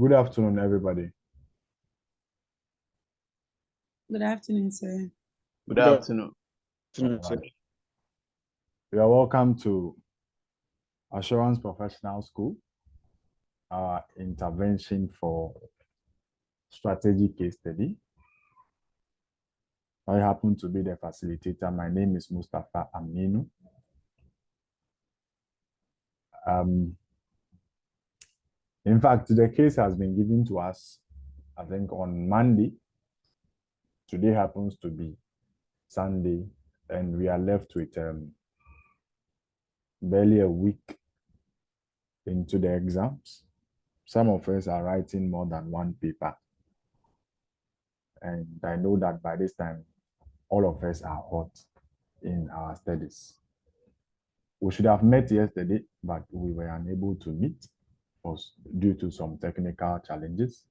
Good afternoon, everybody. Good afternoon, sir. Good afternoon. Right. You are welcome to Assurance Professional School, our intervention for strategy case study. I happen to be the facilitator. My name is Mustafa Aminu. In fact, the case has been given to us, I think, on Monday. Today happens to be Sunday, and we are left with barely a week into the exams. Some of us are writing more than one paper. And I know that by this time, all of us are hot in our studies. We should have met yesterday, but we were unable to meet due to some technical challenges.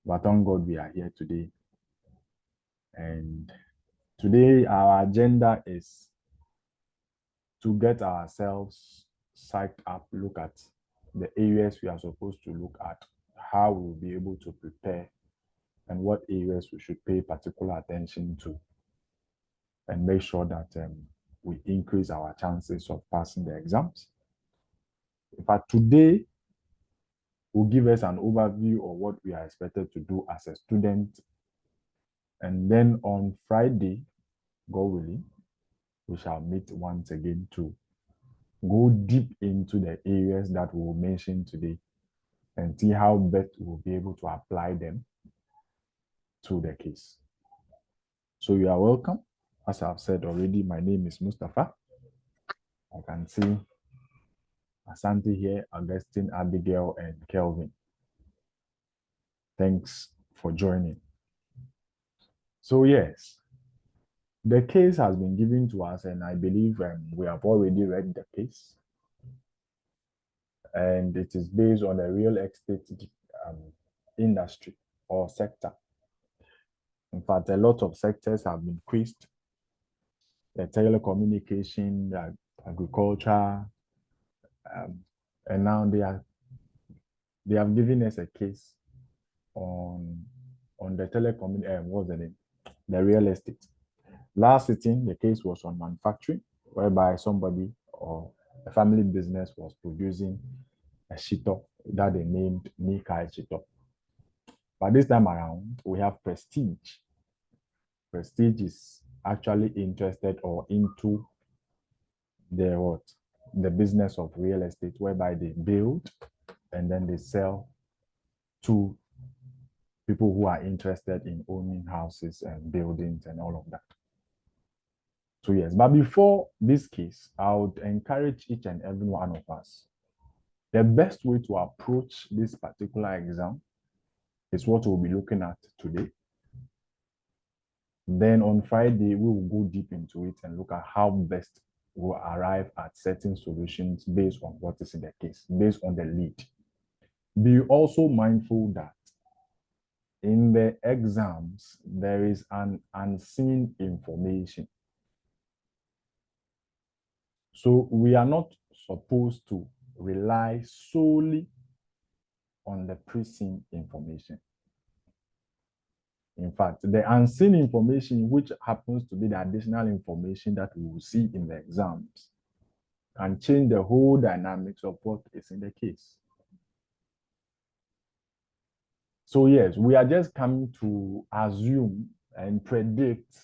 But thank God we are here today. And today our agenda is to get ourselves psyched up, look at the areas we are supposed to look at, how we'll be able to prepare, and what areas we should pay particular attention to, and make sure that we increase our chances of passing the exams. In fact, today will give us an overview of what we are expected to do as a student. And then on Friday, God willing, we shall meet once again to go deep into the areas that we will mention today and see how best we will be able to apply them to the case. So you are welcome. As I've said already, my name is Mustafa. I can see Asante here, Augustine, Abigail, and Kelvin. Thanks for joining. So yes, the case has been given to us, and I believe we have already read the case. And it is based on the real estate industry or sector. In fact, a lot of sectors have been quizzed. The telecommunication, the agriculture, and now they have given us a case on the what's the name? The real estate. Last sitting, the case was on manufacturing, whereby somebody or a family business was producing a shito that they named Nikai Shito. But this time around, we have Prestige. Prestige is actually interested or into the business of real estate, whereby they build and then they sell to people who are interested in owning houses and buildings and all of that. So yes, but before this case, I would encourage each and every one of us. The best way to approach this particular exam is what we'll be looking at today. Then on Friday, we will go deep into it and look at how best we'll arrive at certain solutions based on what is in the case, based on the lead. Be also mindful that in the exams, there is an unseen information. So we are not supposed to rely solely on the pre-seen information. In fact, the unseen information, which happens to be the additional information that we will see in the exams, can change the whole dynamics of what is in the case. So yes, we are just coming to assume and predict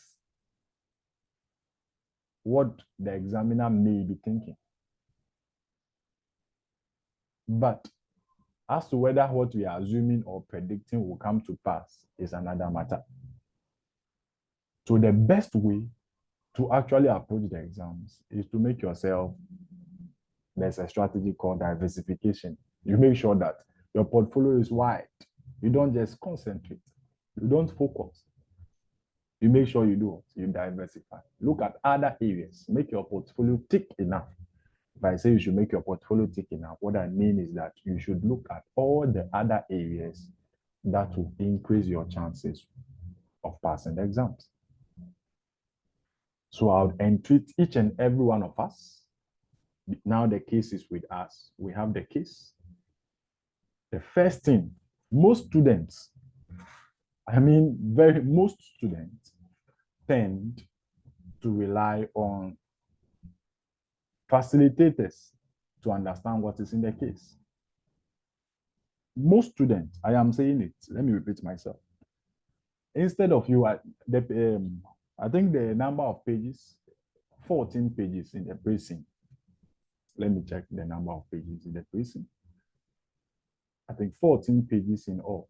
what the examiner may be thinking. But as to whether what we are assuming or predicting will come to pass is another matter. So the best way to actually approach the exams is to make yourself, there's a strategy called diversification. You make sure that your portfolio is wide. You don't just concentrate. You don't focus. You make sure you do what? You diversify. Look at other areas. Make your portfolio thick enough. If I say you should make your portfolio thick enough, what I mean is that you should look at all the other areas that will increase your chances of passing the exams. So I would entreat each and every one of us. Now the case is with us. We have the case. The first thing, most students, most students tend to rely on facilitators to understand what is in the case. Most students, I am saying it, let me repeat myself. Instead of you, I think the number of pages, 14 pages in the briefing. Let me check the number of pages in the briefing. I think 14 pages in all.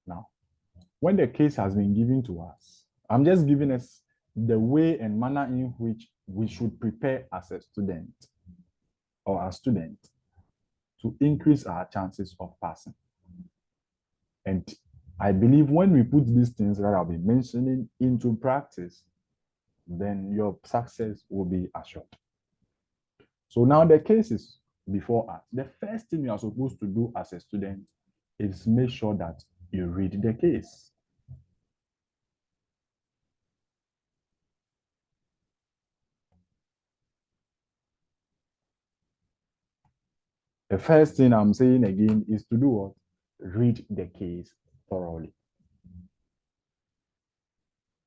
Now, when the case has been given to us, I'm just giving us the way and manner in which we should prepare as a student or a student to increase our chances of passing. And I believe when we put these things that I've been mentioning into practice, then your success will be assured. So now the case is before us. The first thing you are supposed to do as a student is make sure that you read the case. The first thing I'm saying again is to do what? Read the case thoroughly.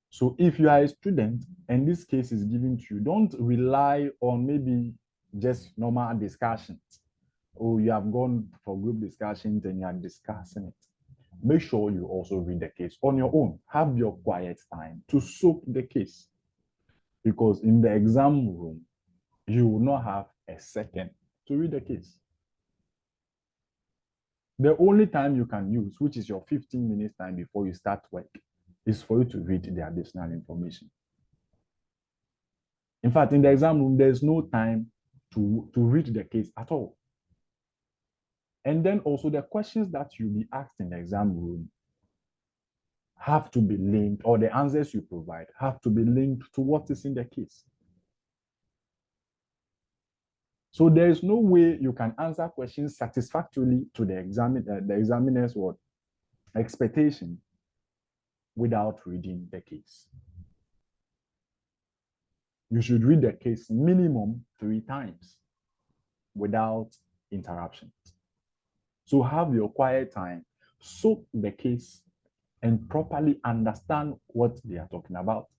So if you are a student and this case is given to you, don't rely on maybe just normal discussions. Or you have gone for group discussions and you are discussing it. Make sure you also read the case on your own. Have your quiet time to soak the case. Because in the exam room, you will not have a second to read the case. The only time you can use, which is your 15 minutes time before you start work, is for you to read the additional information. In fact, in the exam room, there's no time to read the case at all. And then also the questions that you'll be asked in the exam room have to be linked, or the answers you provide have to be linked to what is in the case. So there is no way you can answer questions satisfactorily to the examiner's what expectation without reading the case. You should read the case minimum 3 times without interruptions. So have your quiet time, soak the case, and properly understand what they are talking about.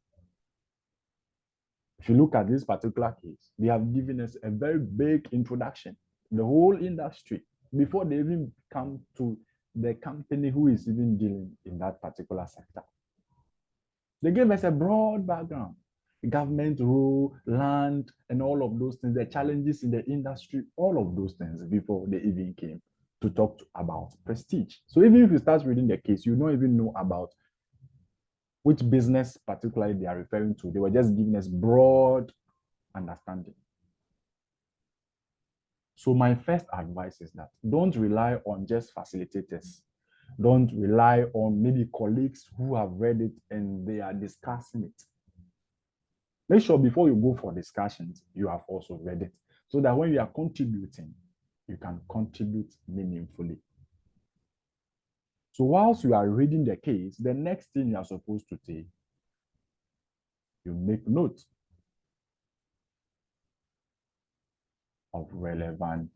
If you look at this particular case, they have given us a very big introduction. The whole industry, before they even come to the company who is even dealing in that particular sector. They gave us a broad background, government role, land, and all of those things, the challenges in the industry, all of those things before they even came to talk about prestige. So even if you start reading the case, you don't even know about which business particularly they are referring to. They were just giving us broad understanding. So my first advice is that don't rely on just facilitators. Don't rely on maybe colleagues who have read it and they are discussing it. Make sure before you go for discussions, you have also read it, so that when you are contributing, you can contribute meaningfully. So whilst you are reading the case, the next thing you are supposed to take, you make note of relevant.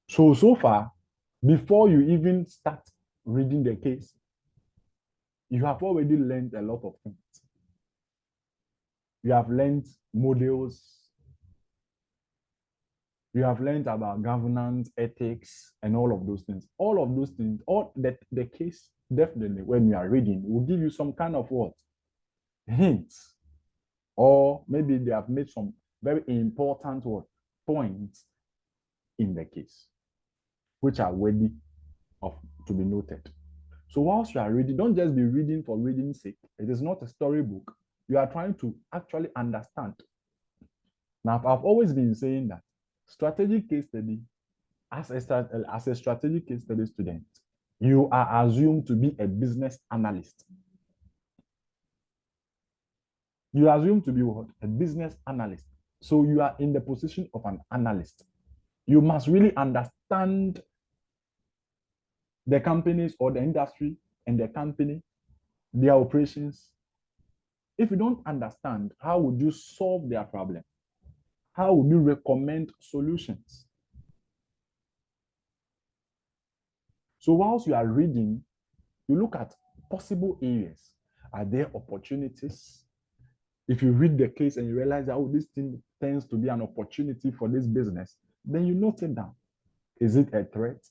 So far, before you even start reading the case, you have already learned a lot of things. You have learned models. You have learned about governance, ethics, and all of those things. All of those things, all that the case, definitely, when you are reading, will give you some kind of what? Hints. Or maybe they have made some very important what? Points in the case, which are worthy of to be noted. So whilst you are reading, don't just be reading for reading's sake. It is not a storybook. You are trying to actually understand. Now, I've always been saying that strategic case study, as a strategic case study student, you are assumed to be a business analyst. You are assumed to be what? A business analyst. So you are in the position of an analyst. You must really understand the companies or the industry and the company, their operations, If you don't understand, how would you solve their problem? How would you recommend solutions? So whilst you are reading, you look at possible areas. Are there opportunities? If you read the case and you realize that, oh, this thing tends to be an opportunity for this business, then you note it down. Is it a threat?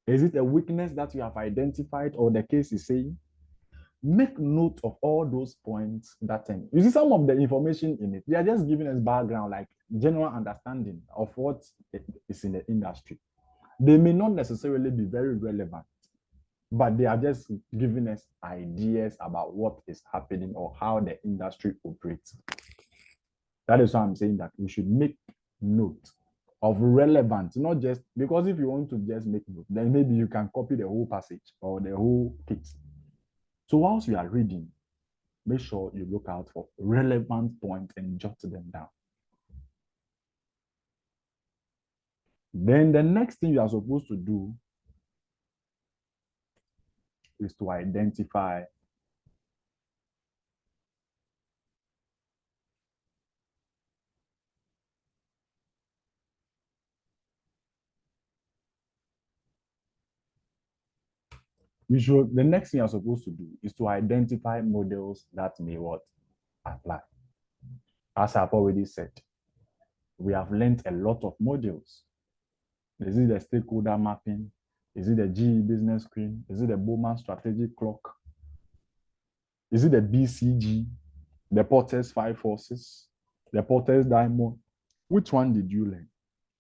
Is it a weakness that you have identified or the case is saying? Make note of all those points that thing. You see some of the information in it, they are just giving us background, like general understanding of what is in the industry. They may not necessarily be very relevant, but they are just giving us ideas about what is happening or how the industry operates. That is why I'm saying that we should make note of relevance, not just because if you want to just make note, then maybe you can copy the whole passage or the whole case. So whilst you are reading, make sure you look out for relevant points and jot them down. Then the next thing you are supposed to do is to identify the next thing you're supposed to do is to identify models that may what apply. As I've already said, we have learned a lot of modules. Is it the stakeholder mapping? Is it the GE business screen? Is it the Bowman strategic clock? Is it the BCG, the Porter's five forces, the Porter's diamond? Which one did you learn?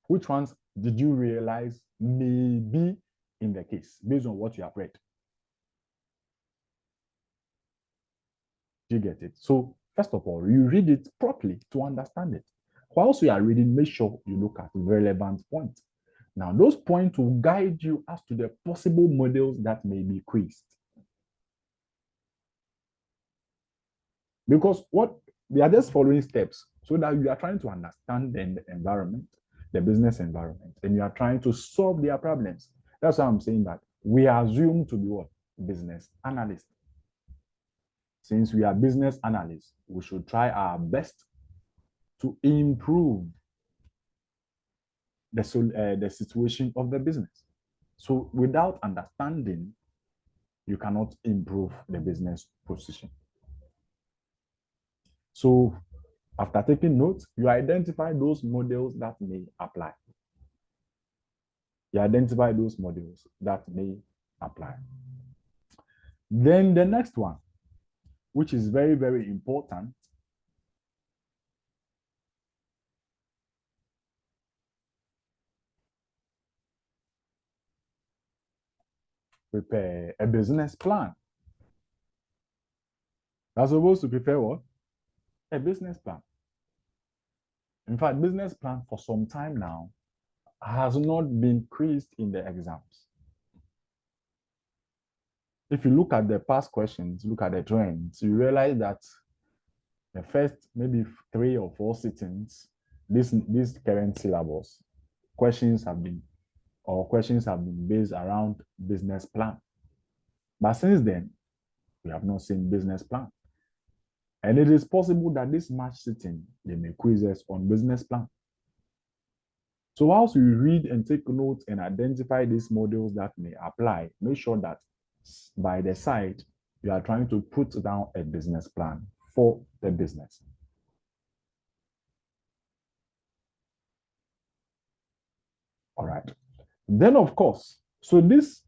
Which ones did you realize may be in the case based on what you have read? Do you get it? So first of all, you read it properly to understand it. Whilst you are reading, make sure you look at relevant points. Now, those points will guide you as to the possible models that may be quizzed. Because what they are just following steps so that you are trying to understand the environment, the business environment, and you are trying to solve their problems. That's why I'm saying that we are assumed to be what? Business analysts. Since we are business analysts, we should try our best to improve the situation of the business. So without understanding, you cannot improve the business position. So after taking notes, you identify those models that may apply. You identify those models that may apply. Then the next one, which is very, very important, prepare a business plan. You're supposed to prepare what? A business plan. In fact, business plan for some time now has not been quizzed in the exams. If you look at the past questions, look at the trends, you realize that the first maybe 3 or 4 sittings, this current syllabus, questions have been based around business plan. But since then, we have not seen business plan. And it is possible that this March sitting, they may quiz us on business plan. So whilst we read and take notes and identify these models that may apply, make sure that by the side, you are trying to put down a business plan for the business. All right. Then, of course, so this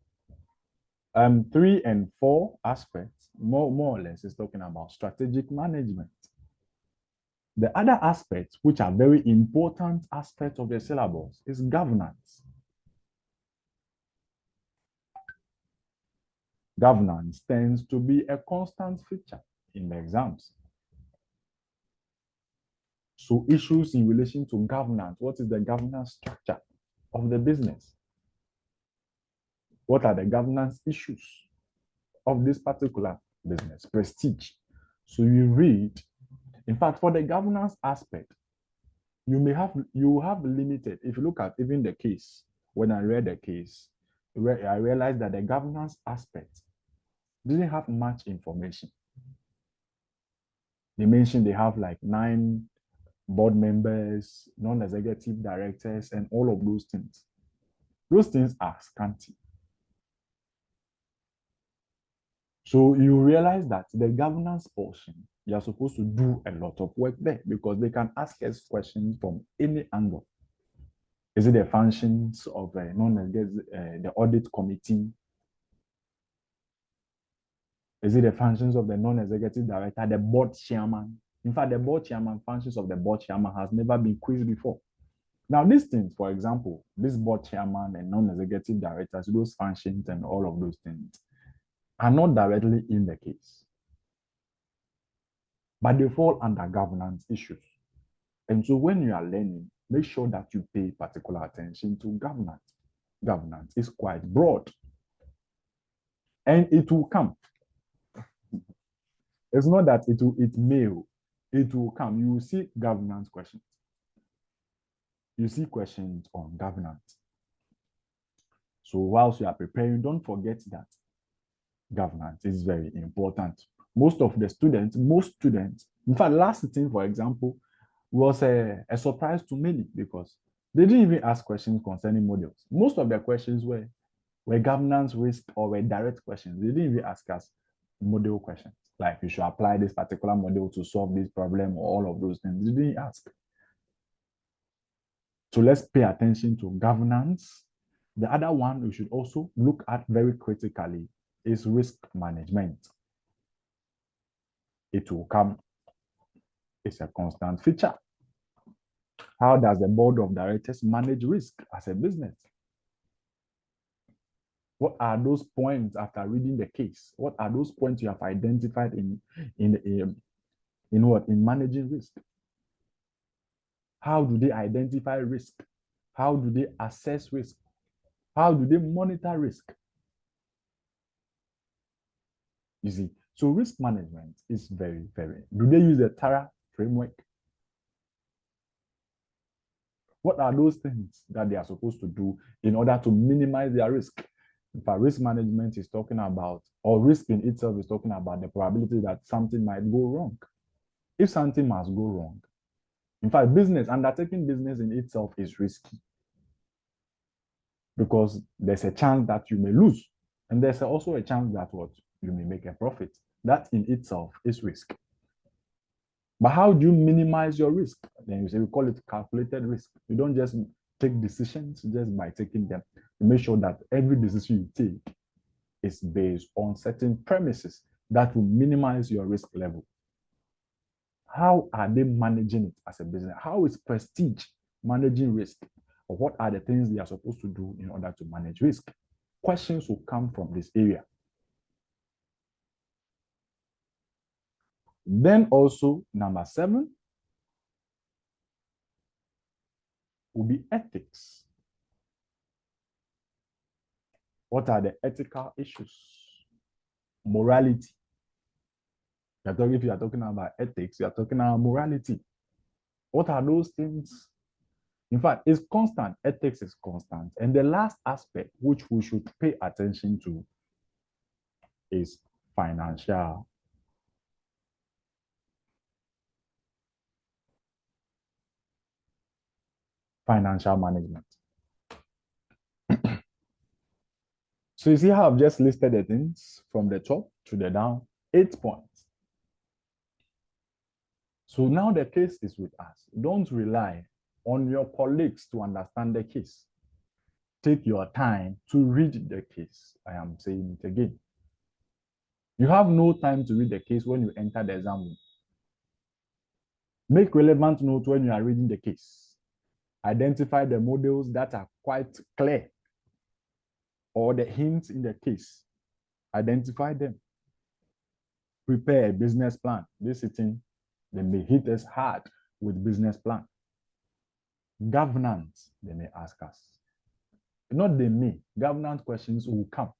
3 and 4 aspects, more or less, is talking about strategic management. The other aspects, which are very important aspects of the syllabus, is governance. Governance tends to be a constant feature in the exams. So issues in relation to governance, what is the governance structure of the business? What are the governance issues of this particular business? Prestige. So you read, in fact, for the governance aspect, you have limited. If you look at even the case, when I read the case, I realized that the governance aspect didn't have much information. They mentioned they have like 9 board members, non-executive directors, and all of those things. Those things are scanty. So you realize that the governance portion, you're supposed to do a lot of work there because they can ask us questions from any angle. Is it the functions of the audit committee? Is it the functions of the non-executive director, the board chairman? In fact, the board chairman, functions of the board chairman has never been quizzed before. Now, these things, for example, this board chairman and non-executive directors, those functions and all of those things are not directly in the case, but they fall under governance issues. And so when you are learning, make sure that you pay particular attention to governance. Governance is quite broad and it will come. It's not that it will come. You will see governance questions. You see questions on governance. So whilst you are preparing, don't forget that governance is very important. Most students, in fact, last sitting, for example, was a surprise to many because they didn't even ask questions concerning models. Most of the questions were governance risk or were direct questions. They didn't even ask us model questions, like you should apply this particular model to solve this problem or all of those things. They didn't ask. So let's pay attention to governance. The other one we should also look at very critically is risk management. It will come. It's a constant feature. How does the board of directors manage risk as a business? What are those points after reading the case? What are those points you have identified in managing risk? How do they identify risk? How do they assess risk? How do they monitor risk? You see, so risk management is very, very. Do they use the TARA framework? What are those things that they are supposed to do in order to minimize their risk? In fact, risk management is talking about, or risk in itself is talking about the probability that something might go wrong. If something must go wrong, in fact, undertaking business in itself is risky because there's a chance that you may lose. And there's also a chance that you may make a profit. That in itself is risk. But how do you minimize your risk? Then you say we call it calculated risk. You don't just take decisions just by taking them. You make sure that every decision you take is based on certain premises that will minimize your risk level. How are they managing it as a business? How is Prestige managing risk? Or what are the things they are supposed to do in order to manage risk? Questions will come from this area. Then also, number 7 will be ethics. What are the ethical issues? Morality. If you are talking about ethics, you are talking about morality. What are those things? In fact, it's constant. Ethics is constant. And the last aspect which we should pay attention to is financial management. So you see how I've just listed the things from the top to the down, 8 points. So now the case is with us. Don't rely on your colleagues to understand the case. Take your time to read the case. I am saying it again. You have no time to read the case when you enter the exam room. Make relevant notes when you are reading the case. Identify the models that are quite clear or the hints in the case. Identify them. Prepare a business plan. This sitting, they may hit us hard with business plan. Governance, they may ask us. Not they may. Governance questions will come.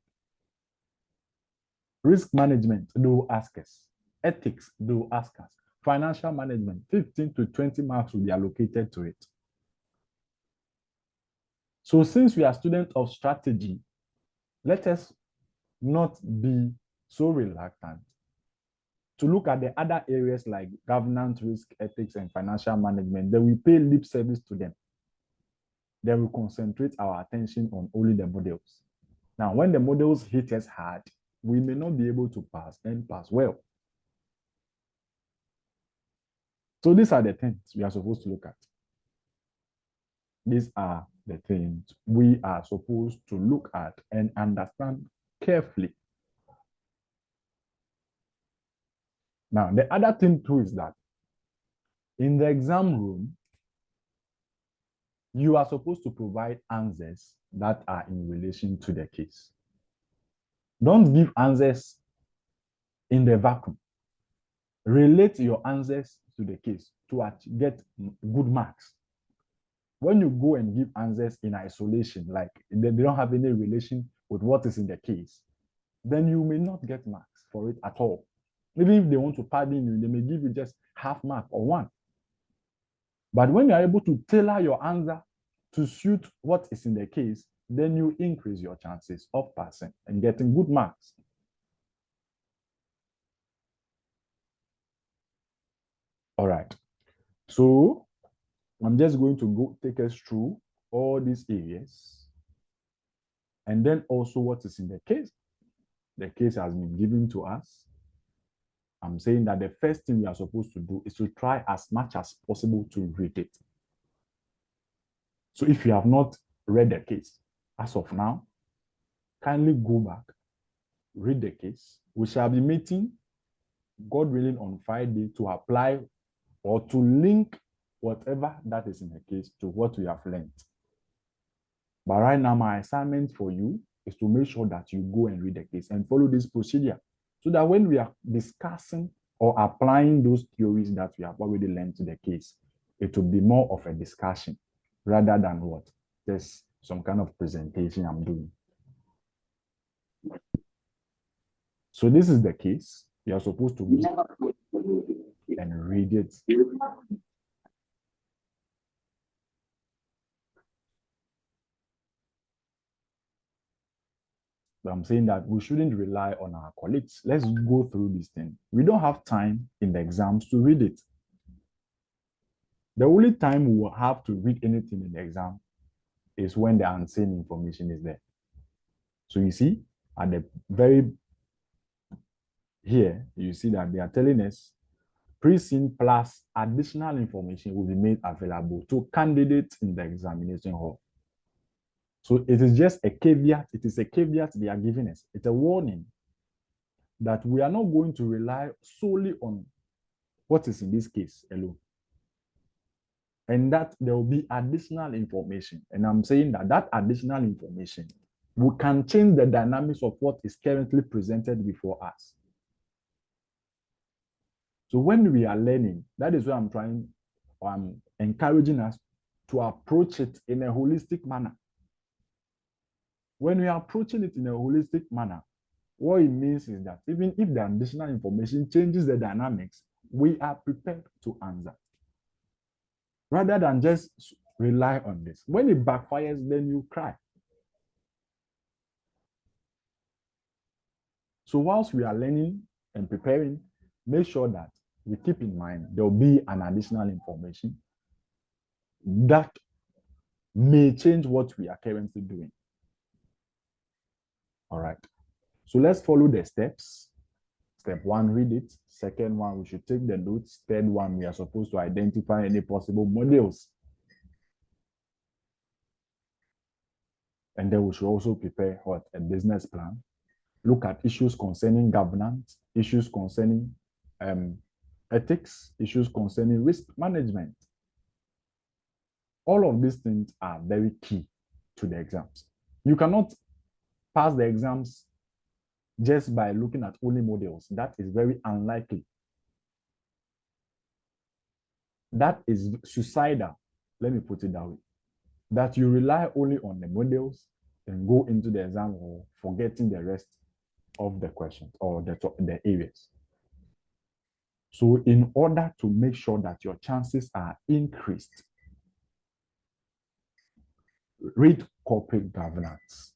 Risk management, they will ask us. Ethics, they will ask us. Financial management, 15 to 20 marks will be allocated to it. So since we are students of strategy, let us not be so reluctant to look at the other areas like governance, risk, ethics, and financial management, then we pay lip service to them. Then we concentrate our attention on only the models. Now, when the models hit us hard, we may not be able to pass and pass well. So these are the things we are supposed to look at. These are the things we are supposed to look at and understand carefully. Now, the other thing too is that in the exam room, you are supposed to provide answers that are in relation to the case. Don't give answers in the vacuum. Relate your answers to the case to get good marks. When you go and give answers in isolation, like they don't have any relation with what is in the case, then you may not get marks for it at all. Even if they want to pardon you, they may give you just half mark or one. But when you're able to tailor your answer to suit what is in the case, then you increase your chances of passing and getting good marks. All right. So I'm just going to go take us through all these areas. And then also what is in the case. The case has been given to us. I'm saying that the first thing we are supposed to do is to try as much as possible to read it. So if you have not read the case as of now, kindly go back, read the case. We shall be meeting, God willing, on Friday to apply or to link whatever that is in the case to what we have learned. But right now, my assignment for you is to make sure that you go and read the case and follow this procedure so that when we are discussing or applying those theories that we have already learned to the case, it will be more of a discussion rather than what? Just some kind of presentation I'm doing. So this is the case. You are supposed to go and read it. But I'm saying that we shouldn't rely on our colleagues. Let's go through this thing. We don't have time in the exams to read it. The only time we will have to read anything in the exam is when the unseen information is there. So you see, at the very here, you see that they are telling us pre-seen plus additional information will be made available to candidates in the examination hall. So it is just a caveat. It is a caveat they are giving us. It's a warning that we are not going to rely solely on what is in this case alone. And that there will be additional information. And I'm saying that that additional information, we can change the dynamics of what is currently presented before us. So when we are learning, that is why I'm encouraging us to approach it in a holistic manner. When we are approaching it in a holistic manner, what it means is that even if the additional information changes the dynamics, we are prepared to answer. Rather than just rely on this. When it backfires, then you cry. So whilst we are learning and preparing, make sure that we keep in mind there will be an additional information that may change what we are currently doing. All right. So let's follow the steps. Step one, read it. Second one, we should take the notes. Third one, we are supposed to identify any possible models. And then we should also prepare what? A business plan. Look at issues concerning governance, issues concerning ethics, issues concerning risk management. All of these things are very key to the exams. You cannot pass the exams just by looking at only models. That is very unlikely. That is suicidal. Let me put it that way. That you rely only on the models and go into the exam or forgetting the rest of the questions or the areas. So in order to make sure that your chances are increased, read corporate governance,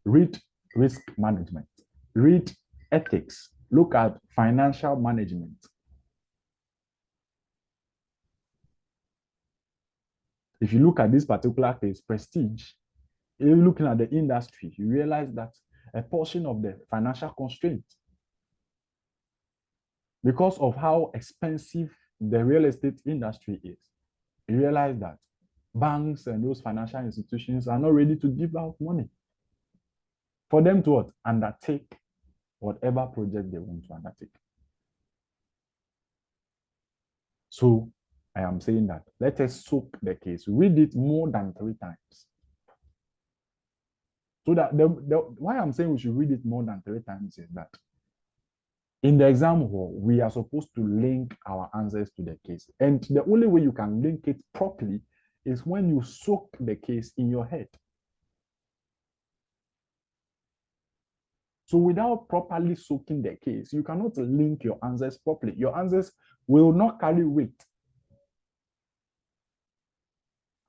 read risk management, read ethics, Look at financial management. If you look at this particular case, prestige, if you're looking at the industry, you realize that a portion of the financial constraint, because of how expensive the real estate industry is, you realize that banks and those financial institutions are not ready to give out money for them to what? Undertake whatever project they want to undertake. So I am saying that let us soak the case, read it more than 3 times. So that why I'm saying we should read it more than 3 times is that in the exam hall, we are supposed to link our answers to the case. And the only way you can link it properly is when you soak the case in your head. So without properly soaking the case, you cannot link your answers properly. Your answers will not carry weight.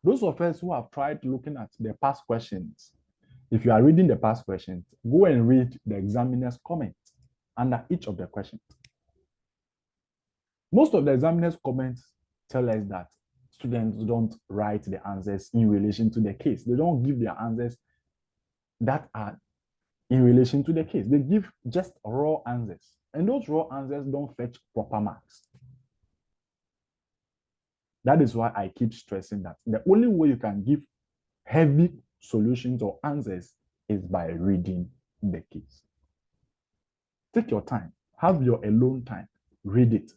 Those of us who have tried looking at the past questions, if you are reading the past questions, go and read the examiner's comment under each of the questions. Most of the examiner's comments tell us that students don't write the answers in relation to the case. They don't give their answers that are in relation to the case. They give just raw answers. And those raw answers don't fetch proper marks. That is why I keep stressing that the only way you can give heavy solutions or answers is by reading the case. Take your time. Have your alone time. Read it.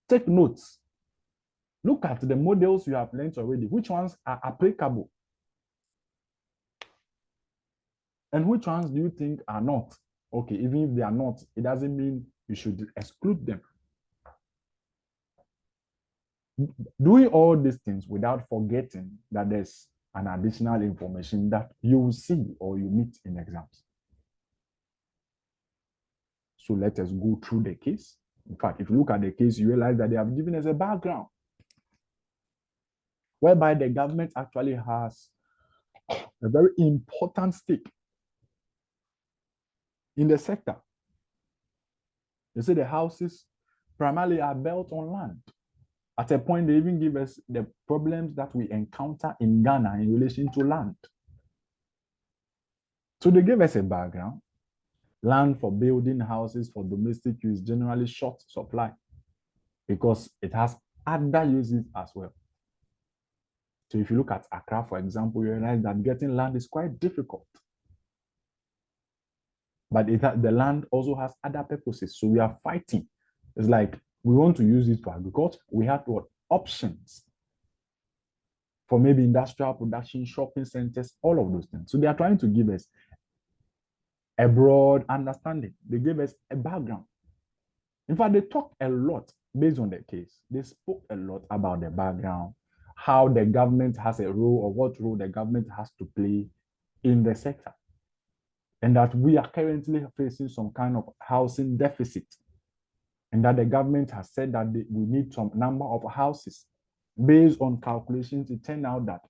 Take notes. Look at the models you have learned already. Which ones are applicable? And which ones do you think are not? Okay, even if they are not, it doesn't mean you should exclude them. Doing all these things without forgetting that there's an additional information that you will see or you meet in exams. So let us go through the case. In fact, if you look at the case, you realize that they have given us a background whereby the government actually has a very important stake in the sector. They say the houses primarily are built on land. At a point, they even give us the problems that we encounter in Ghana in relation to land. So they gave us a background. Land for building houses for domestic use generally short supply because it has other uses as well. So if you look at Accra, for example, you realize that getting land is quite difficult. But the land also has other purposes. So we are fighting. It's like we want to use it for agriculture. We have what options for maybe industrial production, shopping centers, all of those things. So they are trying to give us a broad understanding. They gave us a background. In fact, they talked a lot based on the case. They spoke a lot about the background, how the government has a role or what role the government has to play in the sector. And that we are currently facing some kind of housing deficit. And that the government has said that we need some number of houses. Based on calculations, it turned out that,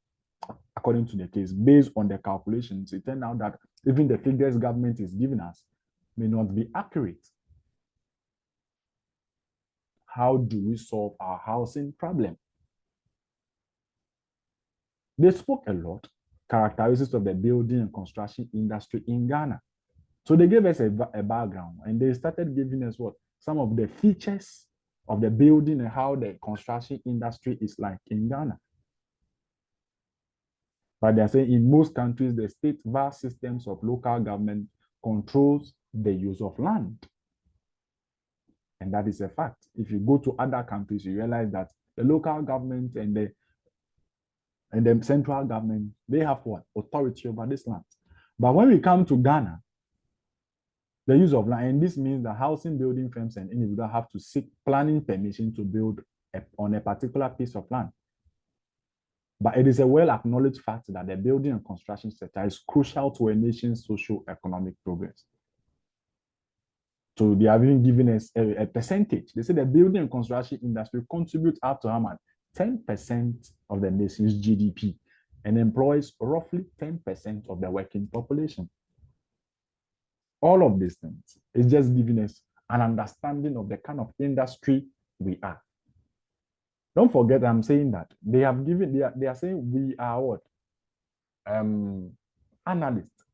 according to the case, based on the calculations, it turned out that even the figures government is giving us may not be accurate. How do we solve our housing problem? They spoke a lot, characteristics of the building and construction industry in Ghana. So they gave us a background and they started giving us what? Some of the features of the building and how the construction industry is like in Ghana. But they're saying in most countries, the state vast systems of local government controls the use of land. And that is a fact. If you go to other countries, you realize that the local government and the central government, they have what? Authority over this land. But when we come to Ghana, the use of land, and this means that housing building firms and individuals have to seek planning permission to build on a particular piece of land. But it is a well-acknowledged fact that the building and construction sector is crucial to a nation's socio-economic progress. So they have even given us a percentage. They say the building and construction industry contributes up to how much? 10% of the nation's GDP and employs roughly 10% of the working population. All of these things is just giving us an understanding of the kind of industry we are. Don't forget, I'm saying that they are saying we are what? Analysts.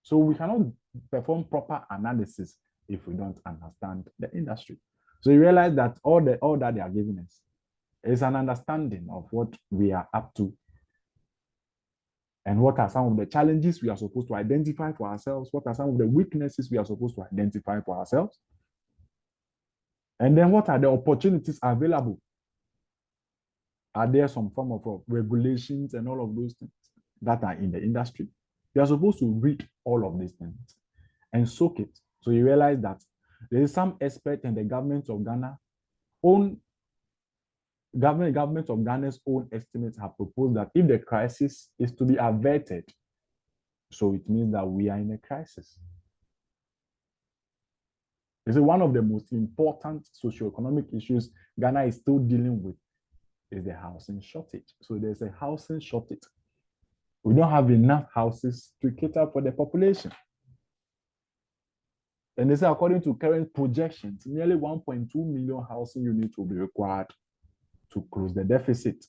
So we cannot perform proper analysis if we don't understand the industry. So you realize that all that they are giving us is an understanding of what we are up to and what are some of the challenges we are supposed to identify for ourselves, what are some of the weaknesses we are supposed to identify for ourselves, and then what are the opportunities available. Are there some form of regulations and all of those things that are in the industry? You are supposed to read all of these things and soak it. So you realize that there is some expert in the government of Ghana own government of Ghana's own estimates have proposed that if the crisis is to be averted, so it means that we are in a crisis. This is one of the most important socioeconomic issues Ghana is still dealing with is the housing shortage. So there's a housing shortage. We don't have enough houses to cater for the population. And they say, according to current projections, nearly 1.2 million housing units will be required to close the deficit.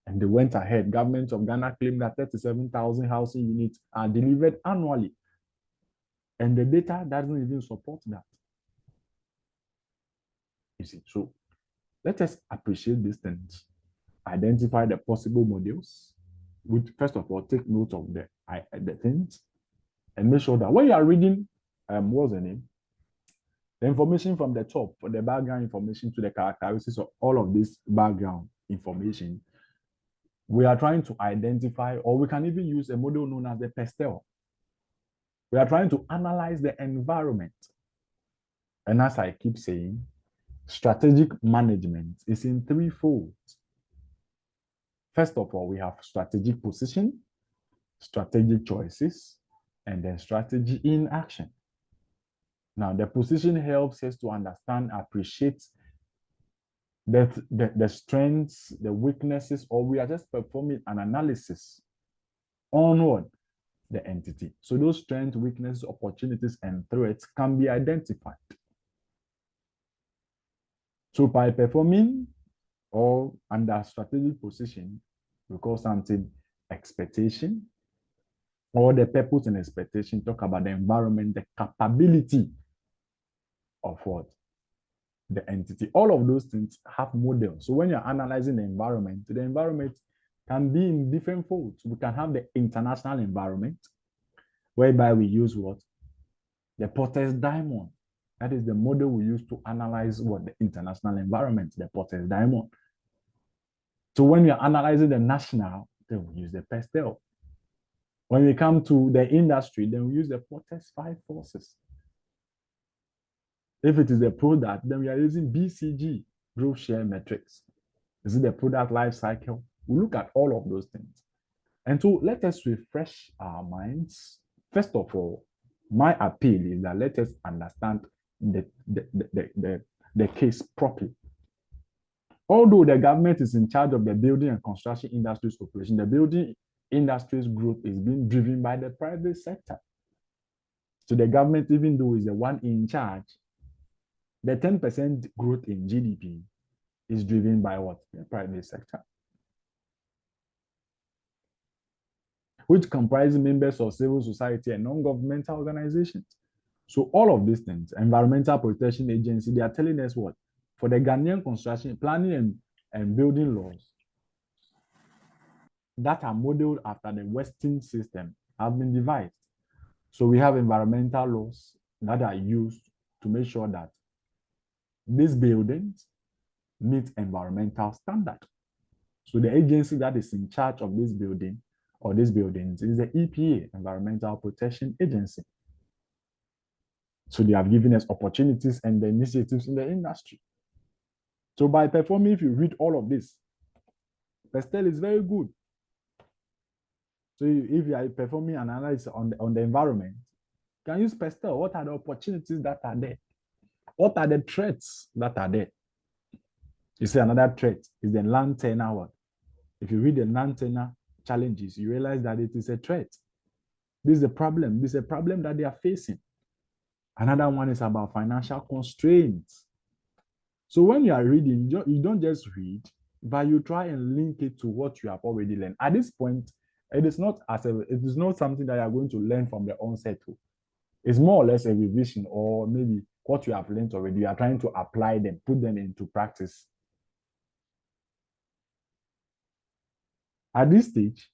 And they went ahead. Government of Ghana claimed that 37,000 housing units are delivered annually. And the data doesn't even support that. You see, so let us appreciate these things, identify the possible models, which first of all, take note of the things, and make sure that when you are reading, what's the name? The information from the top, for the background information to the characteristics of all of this background information, we are trying to identify, or we can even use a model known as the PESTEL. We are trying to analyze the environment. And as I keep saying, strategic management is in threefold. First of all, we have strategic position, strategic choices, and then strategy in action. Now, the position helps us to understand, appreciate the strengths, the weaknesses, or we are just performing an analysis on what? The entity. So those strengths, weaknesses, opportunities, and threats can be identified. So by performing or under strategic position, we call something expectation, or the purpose and expectation talk about the environment, the capability of what? The entity. All of those things have models. So when you're analyzing the environment can be in different folds. We can have the international environment, whereby we use what? The Porter's diamond. That is the model we use to analyze what? The international environment, the Porter's diamond. So when you're analyzing the national, then we use the PESTEL. When we come to the industry, then we use the Porter's 5 forces. If it is a product, then we are using BCG, growth share metrics. Is it the product life cycle? We look at all of those things. And so let us refresh our minds. First of all, my appeal is that let us understand the case properly. Although the government is in charge of the building and construction industry's operation, the building industry's growth is being driven by the private sector. So the government, even though is the one in charge, the 10% growth in GDP is driven by what? The private sector, which comprises members of civil society and non-governmental organizations. So all of these things, Environmental Protection Agency, they are telling us what? For the Ghanaian construction, planning and building laws that are modeled after the Western system have been devised. So we have environmental laws that are used to make sure that these buildings meet environmental standards. So the agency that is in charge of this building or these buildings is the EPA, Environmental Protection Agency. So they have given us opportunities and the initiatives in the industry. So by performing, if you read all of this, PESTEL is very good. So if you are performing an analysis on the environment, you can use PESTEL. What are the opportunities that are there? What are the threats that are there? You see, another threat is the land tenure. If you read the land tenure challenges, you realize that it is a threat. This is a problem. This is a problem that they are facing. Another one is about financial constraints. So when you are reading, you don't just read, but you try and link it to what you have already learned. At this point, it is not something that you are going to learn from the onset. It's more or less a revision, or maybe what you have learned already. You are trying to apply them, put them into practice. At this stage,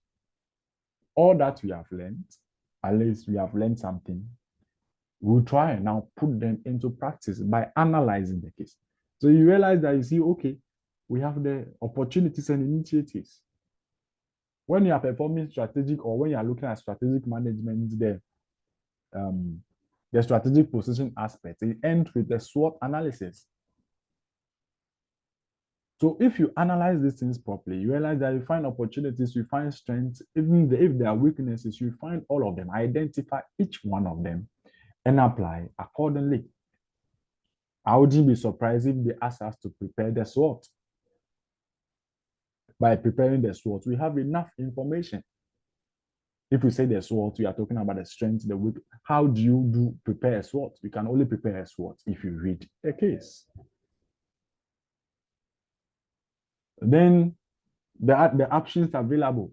all that we have learned, at least we have learned something, we'll try and now put them into practice by analyzing the case. So you realize that you see, okay, we have the opportunities and initiatives. When you are performing strategic, or when you are looking at strategic management, the strategic position aspect, it ends with the SWOT analysis. So if you analyze these things properly, you realize that you find opportunities, you find strengths, even if there are weaknesses, you find all of them, identify each one of them, and apply accordingly. I wouldn't be surprised if they ask us to prepare the SWOT. By preparing the SWOT, we have enough information. If we say the SWOT, we are talking about the strength, the weak. How do you prepare a SWOT? You can only prepare a SWOT if you read a case. Then the options available.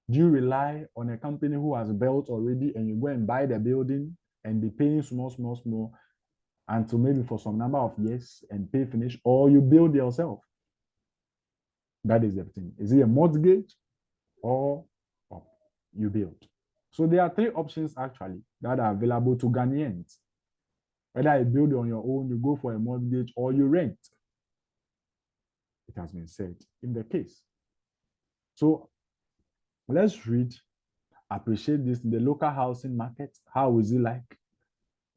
Do you rely on a company who has built already, and you go and buy the building and be paying small until maybe for some number of years and pay finish, or you build yourself? That is the thing. Is it a mortgage or you build? So there are three options actually that are available to Ghanaians. Whether you build on your own, you go for a mortgage, or you rent. It has been said in the case. So let's read, appreciate this. The local housing market, how is it like?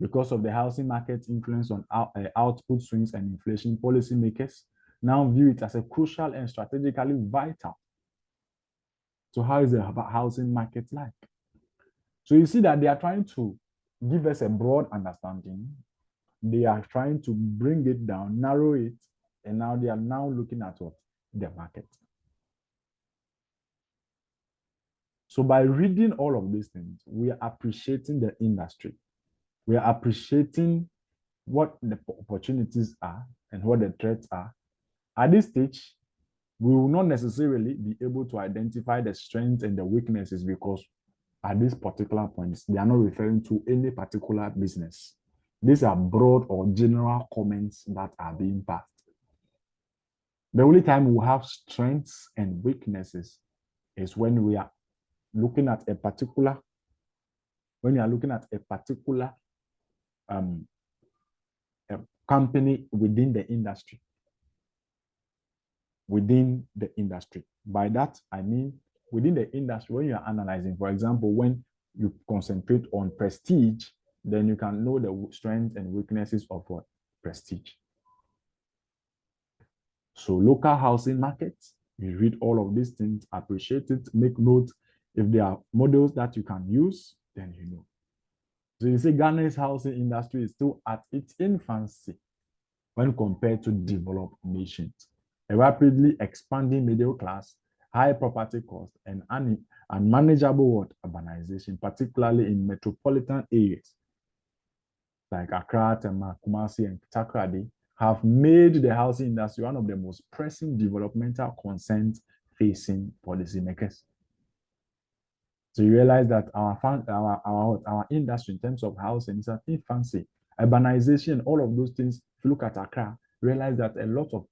Because of the housing market influence on output swings and inflation, policymakers now view it as a crucial and strategically vital. So how is the housing market like? So you see that they are trying to give us a broad understanding. They are trying to bring it down, narrow it, and now they are now looking at what? The market. So by reading all of these things, we are appreciating the industry. We are appreciating what the opportunities are and what the threats are. At this stage, we will not necessarily be able to identify the strengths and the weaknesses, because at this particular point, they are not referring to any particular business. These are broad or general comments that are being passed. The only time we have strengths and weaknesses is when we are looking at a particular, company within the industry. By that, I mean within the industry, when you are analyzing, for example, when you concentrate on prestige, then you can know the strengths and weaknesses of what? Prestige. So local housing markets, you read all of these things, appreciate it, make notes. If there are models that you can use, then you know. So you see, Ghana's housing industry is still at its infancy when compared to developed nations. A rapidly expanding middle class, high property costs, and unmanageable urbanization, particularly in metropolitan areas like Accra, Tema, Kumasi, and Takoradi, have made the housing industry one of the most pressing developmental concerns facing policymakers. So you realize that our industry in terms of housing is at infancy. Urbanization, all of those things. If you look at Accra, realize that a lot of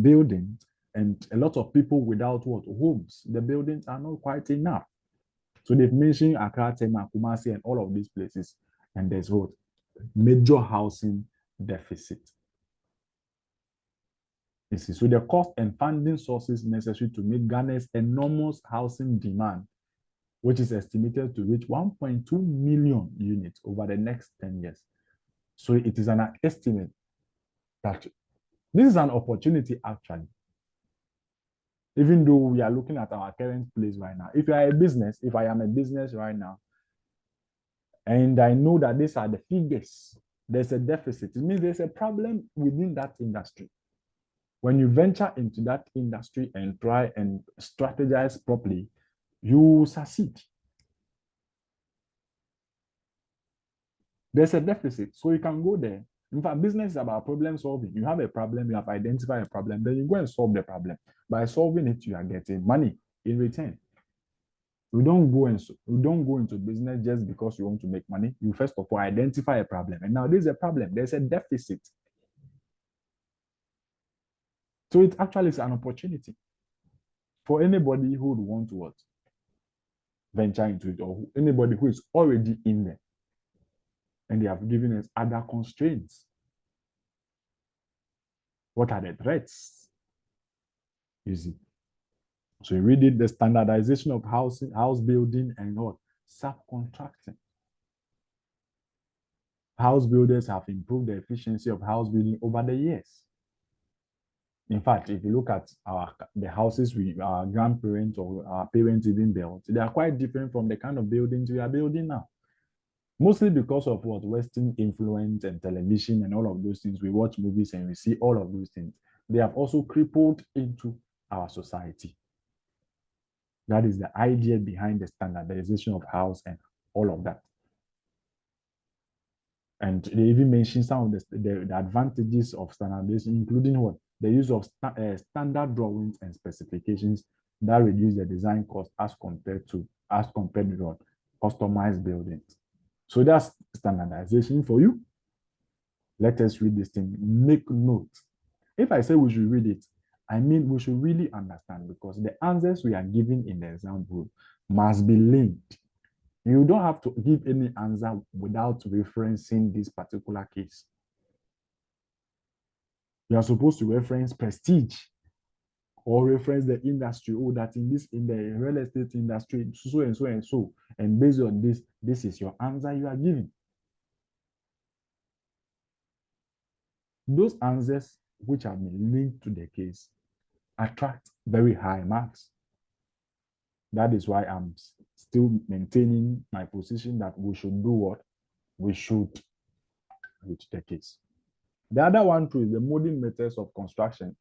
buildings and a lot of people without homes. The buildings are not quite enough. So they've mentioned Accra, Tema, Kumasi, and all of these places, and there's major housing deficit. You see, so the cost and funding sources necessary to meet Ghana's enormous housing demand, which is estimated to reach 1.2 million units over the next 10 years. So it is an estimate that this is an opportunity actually. Even though we are looking at our current place right now. If I am a business right now, and I know that these are the figures, there's a deficit. It means there's a problem within that industry. When you venture into that industry and try and strategize properly, you succeed. There's a deficit. So you can go there. In fact, business is about problem solving. You have a problem, you have identified a problem, then you go and solve the problem. By solving it, you are getting money in return. You don't go into business just because you want to make money. You first of all identify a problem. And now there's a problem. There's a deficit. So it actually is an opportunity for anybody who would want to what? Venture into it, or anybody who is already in there. And they have given us other constraints. What are the threats? You see. So you read it, the standardization of housing, house building, and what? Subcontracting. House builders have improved the efficiency of house building over the years. In fact, if you look at the houses our grandparents or our parents even built, they are quite different from the kind of buildings we are building now. Mostly because of what? Western influence and television and all of those things. We watch movies and we see all of those things. They have also crippled into our society. That is the idea behind the standardization of house and all of that. And they even mention some of the advantages of standardization, including what? The use of standard drawings and specifications that reduce the design cost as compared with what? Customized buildings. So that's standardization for you. Let us read this thing. Make note. If I say we should read it, I mean we should really understand, because the answers we are giving in the example must be linked. You don't have to give any answer without referencing this particular case. You are supposed to reference prestige or reference the industry. Oh, that in the real estate industry, so and so and so. And based on this, this is your answer you are giving. Those answers which have been linked to the case attract very high marks. That is why I'm still maintaining my position that we should do what? We should read the case. The other one too is the modern methods of construction.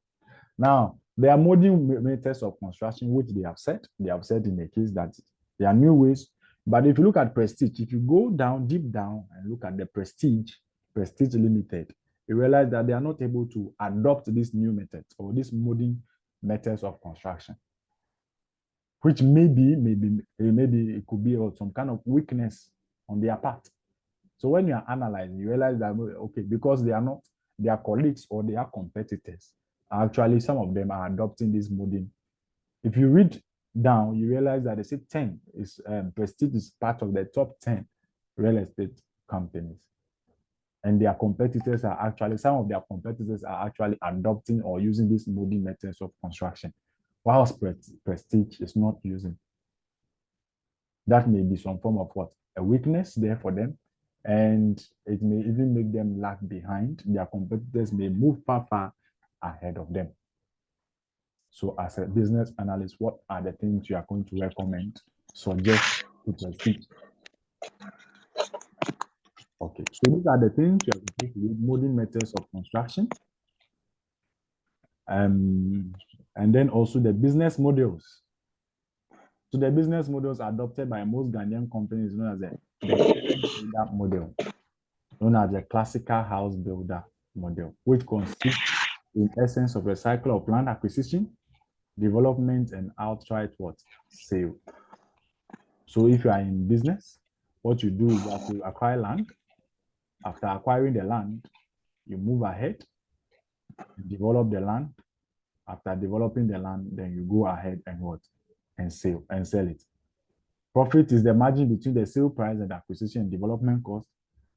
Now, there are modern methods of construction which they have said. They have said in the case that there are new ways. But if you look at Prestige, if you go down, deep down, and look at the Prestige Limited, you realize that they are not able to adopt these new methods or these modern methods of construction, which maybe it could be some kind of weakness on their part. So when you are analyzing, you realize that, okay, because they are not their colleagues or their competitors, actually some of them are adopting this modern. If you read down, you realize that they say 10 is Prestige is part of the top 10 real estate companies. And their competitors are actually, some of their competitors are actually adopting or using these modern methods of construction, whilst Prestige is not using. That may be some form of what? A weakness there for them. And it may even make them lag behind. Their competitors may move far ahead of them. So as a business analyst, what are the things you are going to recommend, suggest to Prestige? Okay, so these are the things you are supposed to read: modern methods of construction. And then also the business models. So the business models adopted by most Ghanaian companies known as the model, known as the classical house builder model, which consists in essence of a cycle of land acquisition, development, and outright what? Sale. So if you are in business, what you do is that you acquire land. After acquiring the land, you move ahead, you develop the land. After developing the land, then you go ahead and what? And sell it. Profit is the margin between the sale price and acquisition and development cost.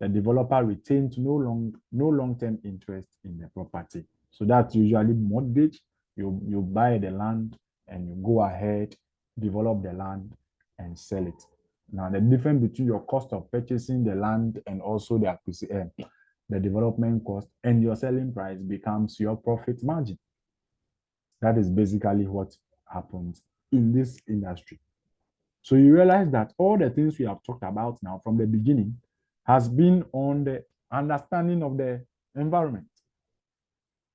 The developer retains no long-term interest in the property. So that's usually mortgage. You buy the land and you go ahead, develop the land and sell it. Now, the difference between your cost of purchasing the land and also the acquisition, the development cost, and your selling price becomes your profit margin. That is basically what happens in this industry. So you realize that all the things we have talked about now from the beginning has been on the understanding of the environment.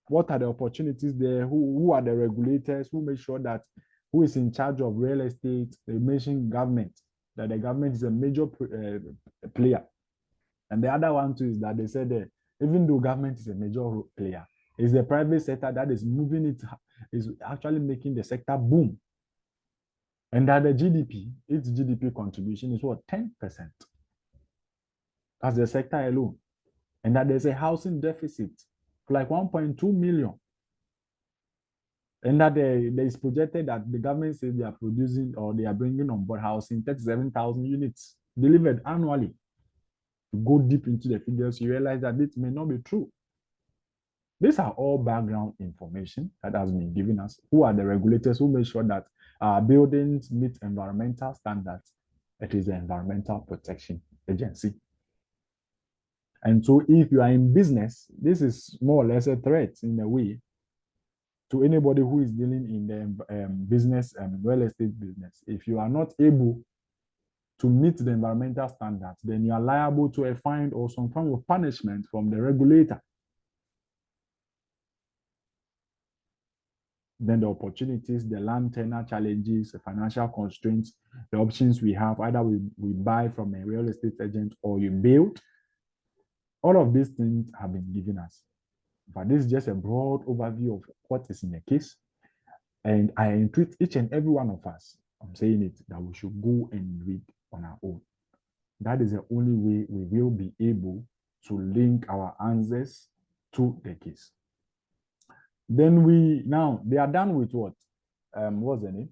What are the opportunities there? Who are the regulators? Who make sure that who is in charge of real estate? They mention government, that the government is a major player And the other one too is that they said that even though government is a major player, it's the private sector that is moving it, is actually making the sector boom. And that the GDP, its GDP contribution is what, 10%? As the sector alone. And that there's a housing deficit like 1.2 million. And that there is projected that the government says they are producing or they are bringing on board housing 37,000 units delivered annually. To go deep into the figures, you realize that it may not be true. These are all background information that has been given us. Who are the regulators who make sure that our buildings meet environmental standards? It is the Environmental Protection Agency. And so if you are in business, this is more or less a threat in a way to anybody who is dealing in the business and real estate business. If you are not able to meet the environmental standards, then you are liable to a fine or some form of punishment from the regulator. Then the opportunities, the land tenure challenges, the financial constraints, the options we have, either we buy from a real estate agent or you build. All of these things have been given us. But this is just a broad overview of what is in the case. And I entreat each and every one of us, I'm saying it, that we should go and read on our own. That is the only way we will be able to link our answers to the case. Then they are done with what? What's the name?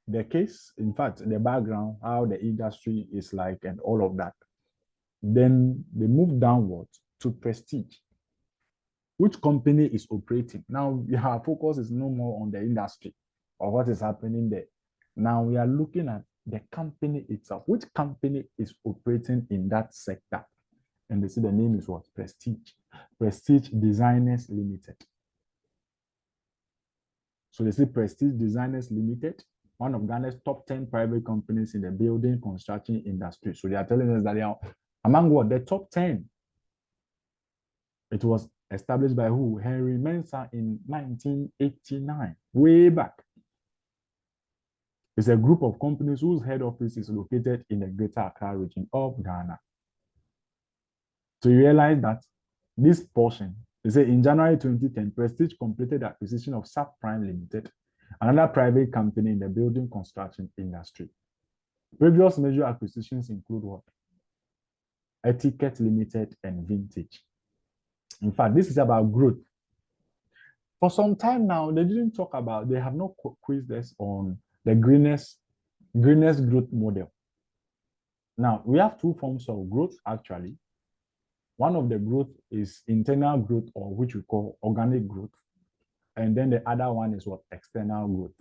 The case, in fact, the background, how the industry is like, and all of that. Then they move downward to prestige. Which company is operating? Now, our focus is no more on the industry or what is happening there. Now we are looking at the company itself. Which company is operating in that sector? And they see the name is what? Prestige. Prestige Designers Limited. So they see Prestige Designers Limited, one of Ghana's top 10 private companies in the building construction industry. So they are telling us that they are among what? The top 10. It was established by who? Henry Mensah in 1989, way back. It's a group of companies whose head office is located in the Greater Accra region of Ghana. So you realize that this portion, they say in January 2010, Prestige completed the acquisition of Subprime Limited, another private company in the building construction industry. Previous major acquisitions include what? Etiquette Limited and Vintage. In fact, this is about growth. For some time now, they have not quizzed us on the greenest growth model. Now, we have two forms of growth, actually. One of the growth is internal growth, or which we call organic growth. And then the other one is what? External growth.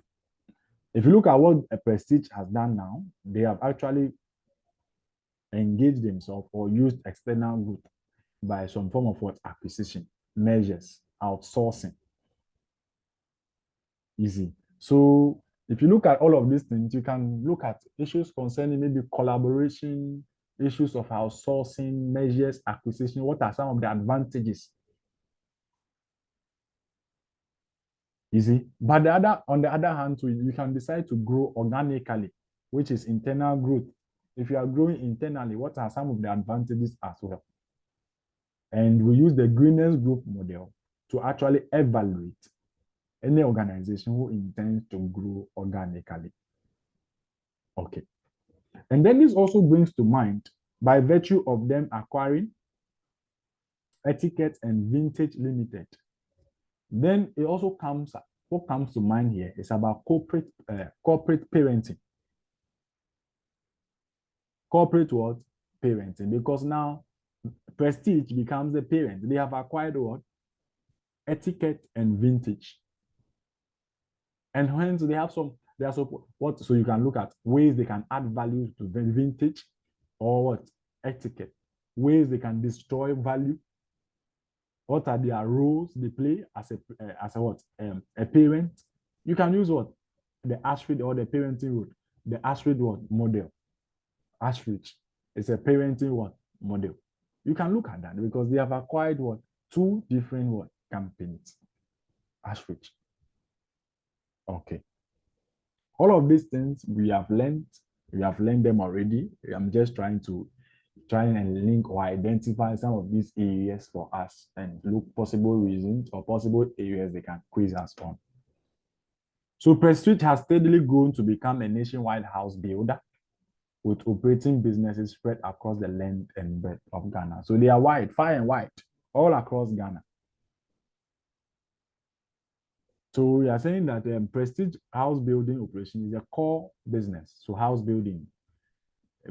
If you look at what a Prestige has done now, they have actually engaged themselves or used external growth by some form of what? Acquisition, measures, outsourcing. Easy. So if you look at all of these things, you can look at issues concerning maybe collaboration, issues of outsourcing, measures, acquisition. What are some of the advantages? Easy. But on the other hand, you can decide to grow organically, which is internal growth. If you are growing internally, what are some of the advantages as well? And we use the greenest growth model to actually evaluate any organization who intends to grow organically. Okay. And then this also brings to mind, by virtue of them acquiring Etiquette and Vintage Limited, then it also what comes to mind here is about corporate parenting. Corporate what? Parenting. Because now Prestige becomes the parent. They have acquired what? Etiquette and Vintage. And hence they have so you can look at ways they can add value to Vintage or what? Etiquette. Ways they can destroy value. What are their roles they play as a what? A parent. You can use what? The Ashford or the parenting role. The Ashford what? Model. Ashford. It's a parenting what? Model. You can look at that because they have acquired what? Two different what? Companies. Ashford. Okay. All of these things we have learned them already. I'm just trying to trying and link or identify some of these areas for us and look possible reasons or possible areas they can quiz us on. So Prestige has steadily grown to become a nationwide house builder with operating businesses spread across the length and breadth of Ghana. So they are wide, far and wide, all across Ghana. So we are saying that Prestige house building operation is a core business. So house building,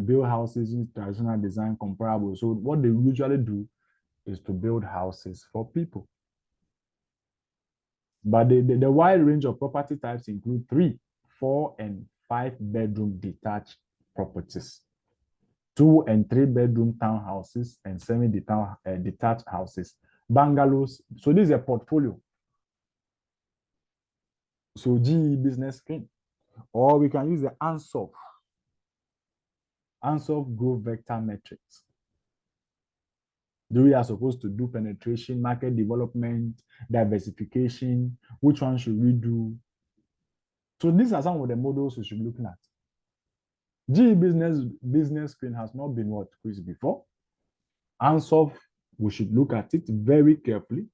build houses in traditional design comparable. So what they usually do is to build houses for people. But the wide range of property types include 3, 4, and 5-bedroom detached properties, 2 and 3-bedroom townhouses, and semi-detached houses, bungalows. So this is a portfolio. So GE business screen, or we can use the ANSOF growth vector metrics. We are supposed to do penetration, market development, diversification. Which one should we do? So these are some of the models we should be looking at. GE business screen has not been what quizzed before. ANSOF, we should look at it very carefully.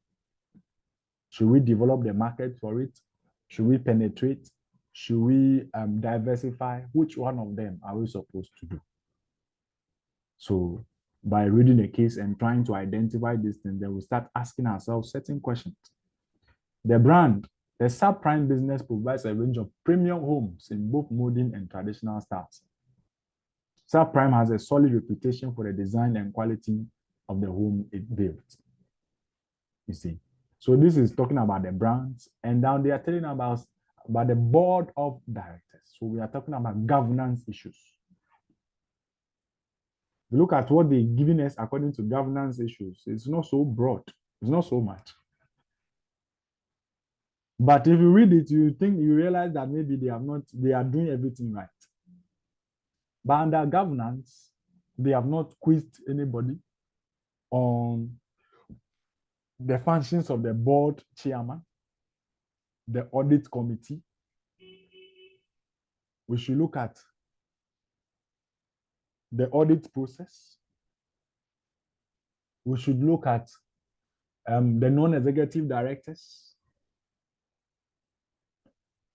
Should we develop the market for it? Should we penetrate? Should we diversify? Which one of them are we supposed to do? So by reading the case and trying to identify these things, then we start asking ourselves certain questions. The brand, the subprime business provides a range of premium homes in both modern and traditional styles. Subprime has a solid reputation for the design and quality of the home it builds. You see, so this is talking about the brands, and now they are telling about the board of directors. So we are talking about governance issues. Look at what they're giving us according to governance issues. It's not so broad. It's not so much. But if you read it, you realize that maybe they are doing everything right. But under governance, they have not quizzed anybody on the functions of the board chairman, the audit committee. We should look at the audit process. We should look at the non-executive directors.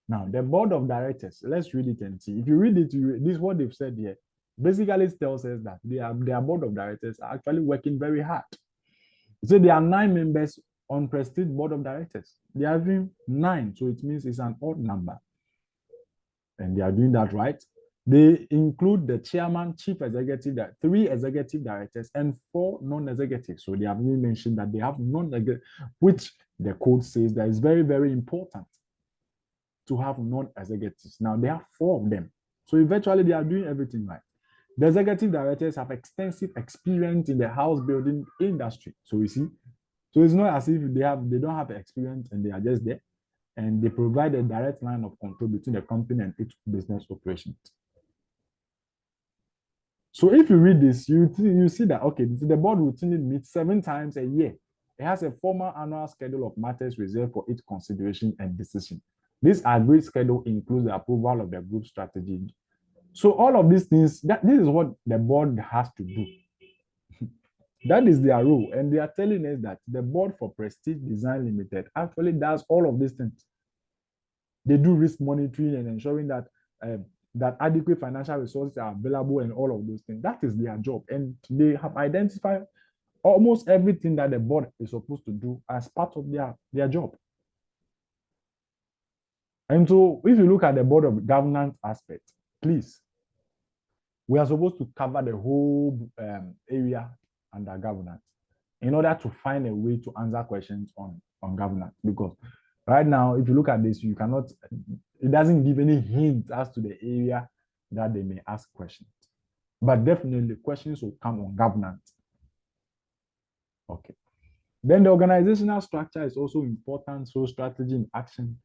Now, the board of directors, let's read it and see. If you read it, this is what they've said here. Basically, it tells us that their board of directors are actually working very hard. So there are 9 members on Prestige board of directors. They are having 9, so it means it's an odd number. And they are doing that right. They include the chairman, chief executive, 3 executive directors, and 4 non-executives. So they have even mentioned that they have non-executive, which the code says that is very, very important to have non-executives. Now they have 4 of them. So eventually they are doing everything right. The executive directors have extensive experience in the house building industry. So you see, so it's not as if they don't have experience and they are just there, and they provide a direct line of control between the company and its business operations. So if you read this, you see that, okay, the board routinely meets 7 times a year. It has a formal annual schedule of matters reserved for its consideration and decision. This agreed schedule includes the approval of the group strategy. So all of these things, this is what the board has to do. That is their role. And they are telling us that the board for Prestige Design Limited actually does all of these things. They do risk monitoring and ensuring that that adequate financial resources are available and all of those things. That is their job. And they have identified almost everything that the board is supposed to do as part of their job. And so if you look at the board of governance aspect, please, we are supposed to cover the whole area under governance in order to find a way to answer questions on governance. Because right now, if you look at this, you cannot, it doesn't give any hint as to the area that they may ask questions. But definitely questions will come on governance. Okay. Then the organizational structure is also important. So strategy and action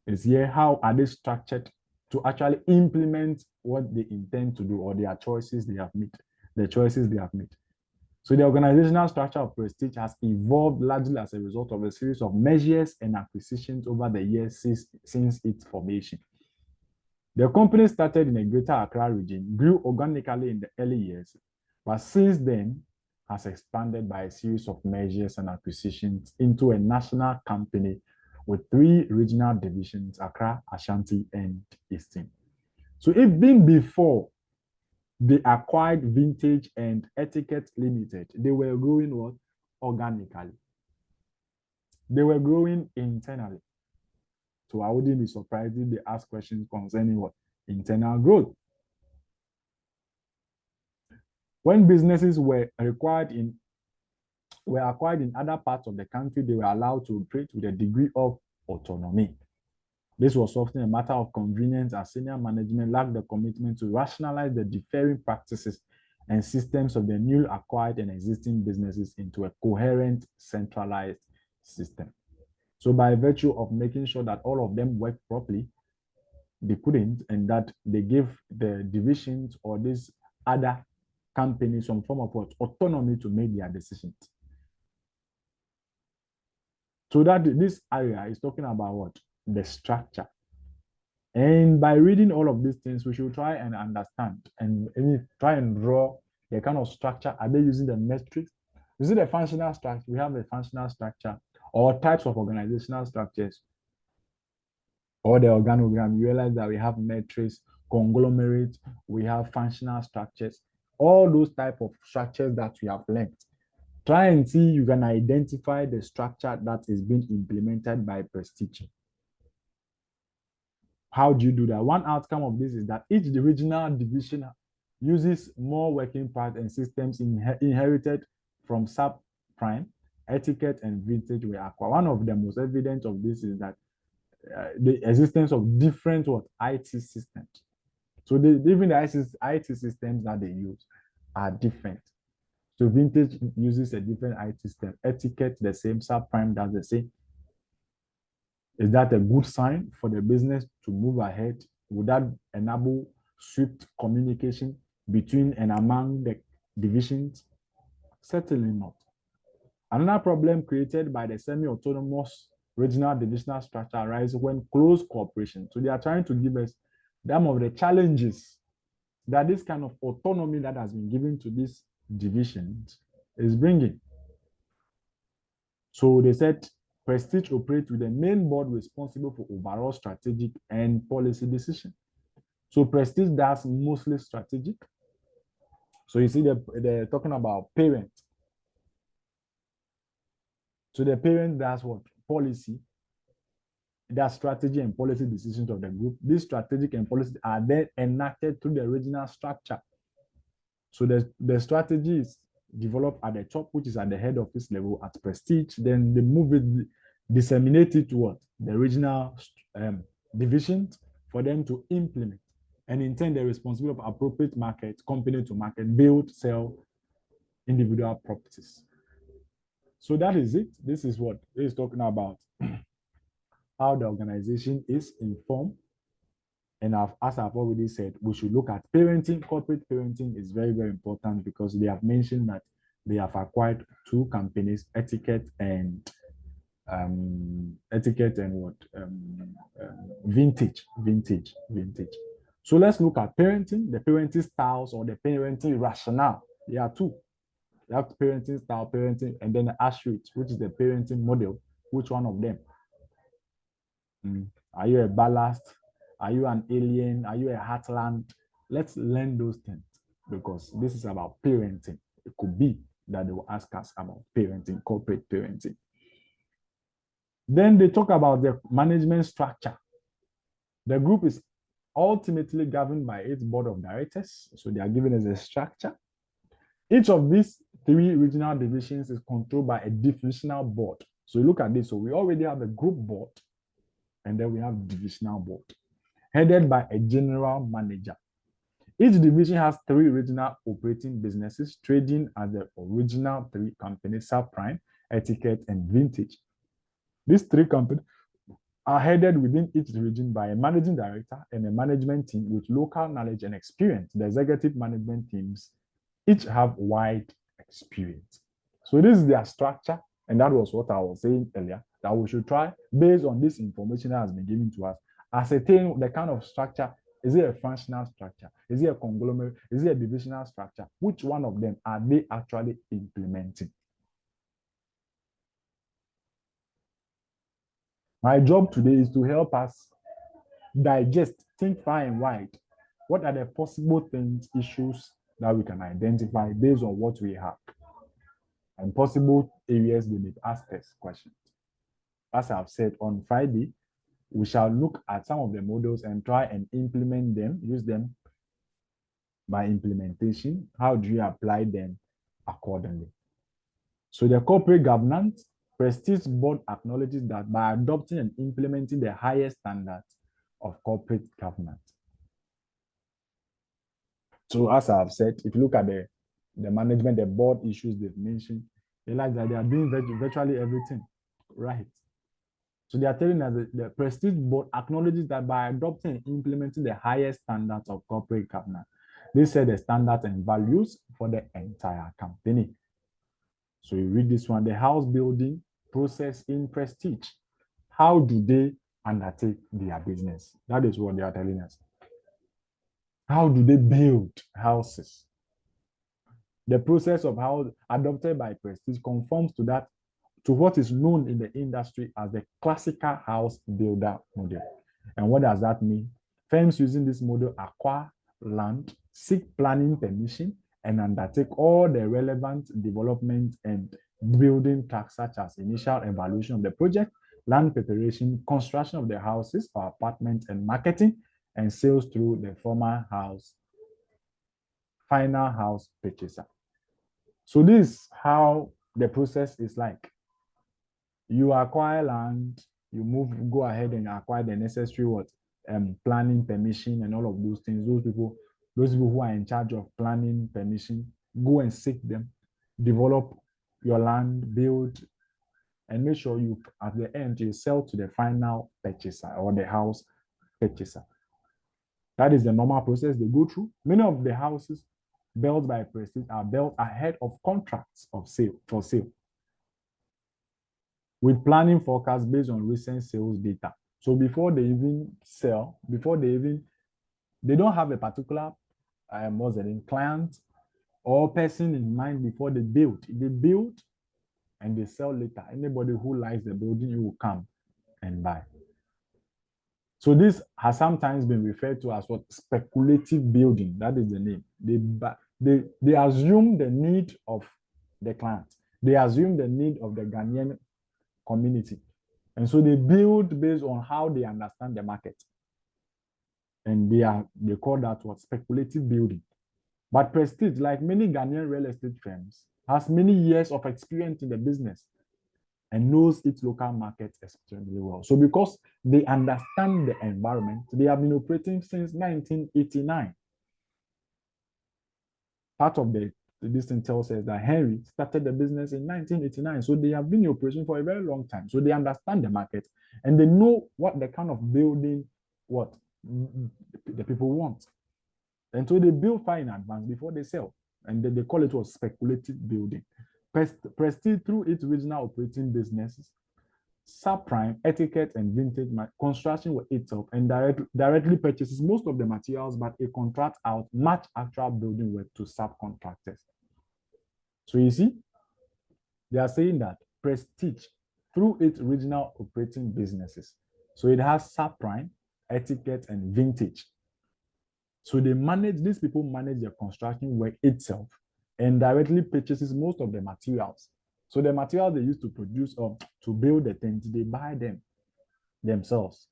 is here. How are they structured to actually implement what they intend to do or their choices they have made, the choices they have made. So the organizational structure of Prestige has evolved largely as a result of a series of measures and acquisitions over the years since its formation. The company started in the Greater Accra region, grew organically in the early years, But since then, has expanded by a series of measures and acquisitions into a national company with 3 regional divisions, Accra, Ashanti, and Eastern. So even before they acquired Vintage and Etiquette Limited, they were growing what? Organically. They were growing internally. So I wouldn't be surprised if they ask questions concerning what? Internal growth. When businesses were acquired in other parts of the country, they were allowed to operate with a degree of autonomy. This was often a matter of convenience as senior management lacked the commitment to rationalize the differing practices and systems of the newly acquired and existing businesses into a coherent, centralized system. So by virtue of making sure that all of them work properly, they couldn't, and that they gave the divisions or these other companies some form of what? Autonomy to make their decisions. So that this area is talking about what? The structure. And by reading all of these things, we should try and understand and try and draw the kind of structure. Are they using the metrics? Is it a functional structure? We have a functional structure or types of organizational structures or the organogram. You realize that we have metrics, conglomerates, we have functional structures, all those type of structures that we have learned. Try and see you can identify the structure that is being implemented by Prestige. How do you do that? One outcome of this is that each regional division uses more working parts and systems inherited from subprime, etiquette, and vintage were acquired. One of the most evident of this is that the existence of different IT systems. So even the IT systems that they use are different. So vintage uses a different IT system. Etiquette, the same. Subprime does the same. Is that a good sign for the business to move ahead? Would that enable swift communication between and among the divisions? Certainly not. Another problem created by the semi-autonomous regional divisional structure arises when close cooperation. So they are trying to give us some of the challenges that this kind of autonomy that has been given to these divisions is bringing. So they said Prestige operates with the main board responsible for overall strategic and policy decision. So Prestige does mostly strategic. So you see they're talking about parent. So the parent does what? Policy. That's strategy and policy decisions of the group. These strategic and policy are then enacted through the regional structure. So the strategy is developed at the top, which is at the head office level at Prestige. Then they move it, disseminate it to what? The regional divisions for them to implement. And in turn, the responsibility of appropriate market, company to market, build, sell individual properties. So that is it. This is what it is talking about. How the organization is informed. And as I've already said, we should look at parenting. Corporate parenting is very, very important because they have mentioned that they have acquired 2 companies, Etiquette and Vintage. So let's look at parenting, the parenting styles or the parenting rationale. There are 2. You have parenting style, parenting, and then the attributes, which is the parenting model. Which one of them? Are you a ballast? Are you an alien? Are you a heartland? Let's learn those things because this is about parenting. It could be that they will ask us about parenting, corporate parenting. Then they talk about the management structure. The group is ultimately governed by its board of directors. So they are given as a structure. Each of these 3 regional divisions is controlled by a divisional board. So look at this. So we already have a group board, and then we have divisional board, headed by a general manager. Each division has 3 regional operating businesses, trading as the original 3 companies, Subprime, Etiquette, and Vintage. These 3 companies are headed within each region by a managing director and a management team with local knowledge and experience. The executive management teams each have wide experience. So this is their structure, and that was what I was saying earlier, that we should try, based on this information that has been given to us, ascertain the kind of structure Is it a functional structure? Is it a conglomerate? Is it a divisional structure? Which one of them are they actually implementing? My job today is to help us digest, think far and wide. What are the possible things, issues that we can identify based on what we have? And possible areas we need to ask us questions. As I've said, on Friday, we shall look at some of the models and try and implement them, use them by implementation. How do you apply them accordingly? So the corporate governance Prestige Board acknowledges that by adopting and implementing the highest standards of corporate governance. So as I've said, if you look at the management, the board issues they've mentioned, they like that they are doing virtually everything right. So they are telling us that the Prestige Board acknowledges that by adopting and implementing the highest standards of corporate governance, they set the standards and values for the entire company. So you read this one, the house building process in Prestige. How do they undertake their business? That is what they are telling us. How do they build houses? The process of how adopted by Prestige conforms to what is known in the industry as the classical house builder model. And what does that mean? Firms using this model acquire land, seek planning permission, and undertake all the relevant development and building tasks such as initial evaluation of the project, land preparation, construction of the houses or apartments, and marketing and sales through the final house purchaser. So this is how the process is like. You acquire land, you go ahead and acquire the necessary planning permission and all of those things. Those people who are in charge of planning permission, go and seek them, develop your land, build, and make sure you at the end you sell to the final purchaser or the house purchaser. That is the normal process they go through. Many of the houses built by Prestige are built ahead of contracts for sale, with planning forecasts based on recent sales data. So before they even sell, they don't have a particular client or person in mind before they build. They build and they sell later. Anybody who likes the building, you will come and buy. So this has sometimes been referred to as what speculative building. That is the name. They assume the need of the client. They assume the need of the Ghanaian community. And so they build based on how they understand the market. And they call that what speculative building. But Prestige, like many Ghanaian real estate firms, has many years of experience in the business and knows its local market extremely well. So because they understand the environment, they have been operating since 1989. Part of this thing tells us that Henry started the business in 1989. So they have been in operation for a very long time. So they understand the market and they know what the kind of building, what the people want. And so they build far in advance before they sell. And then they call it what speculative building. Prestige, through its regional operating businesses, subprime, etiquette, and vintage construction with itself, and directly purchases most of the materials, but it contracts out much actual building work to subcontractors. So you see, they are saying that Prestige, through its regional operating businesses, so it has subprime, etiquette, and vintage. So these people manage the construction work itself and directly purchases most of the materials. So the materials they use to produce or to build the things, they buy them themselves.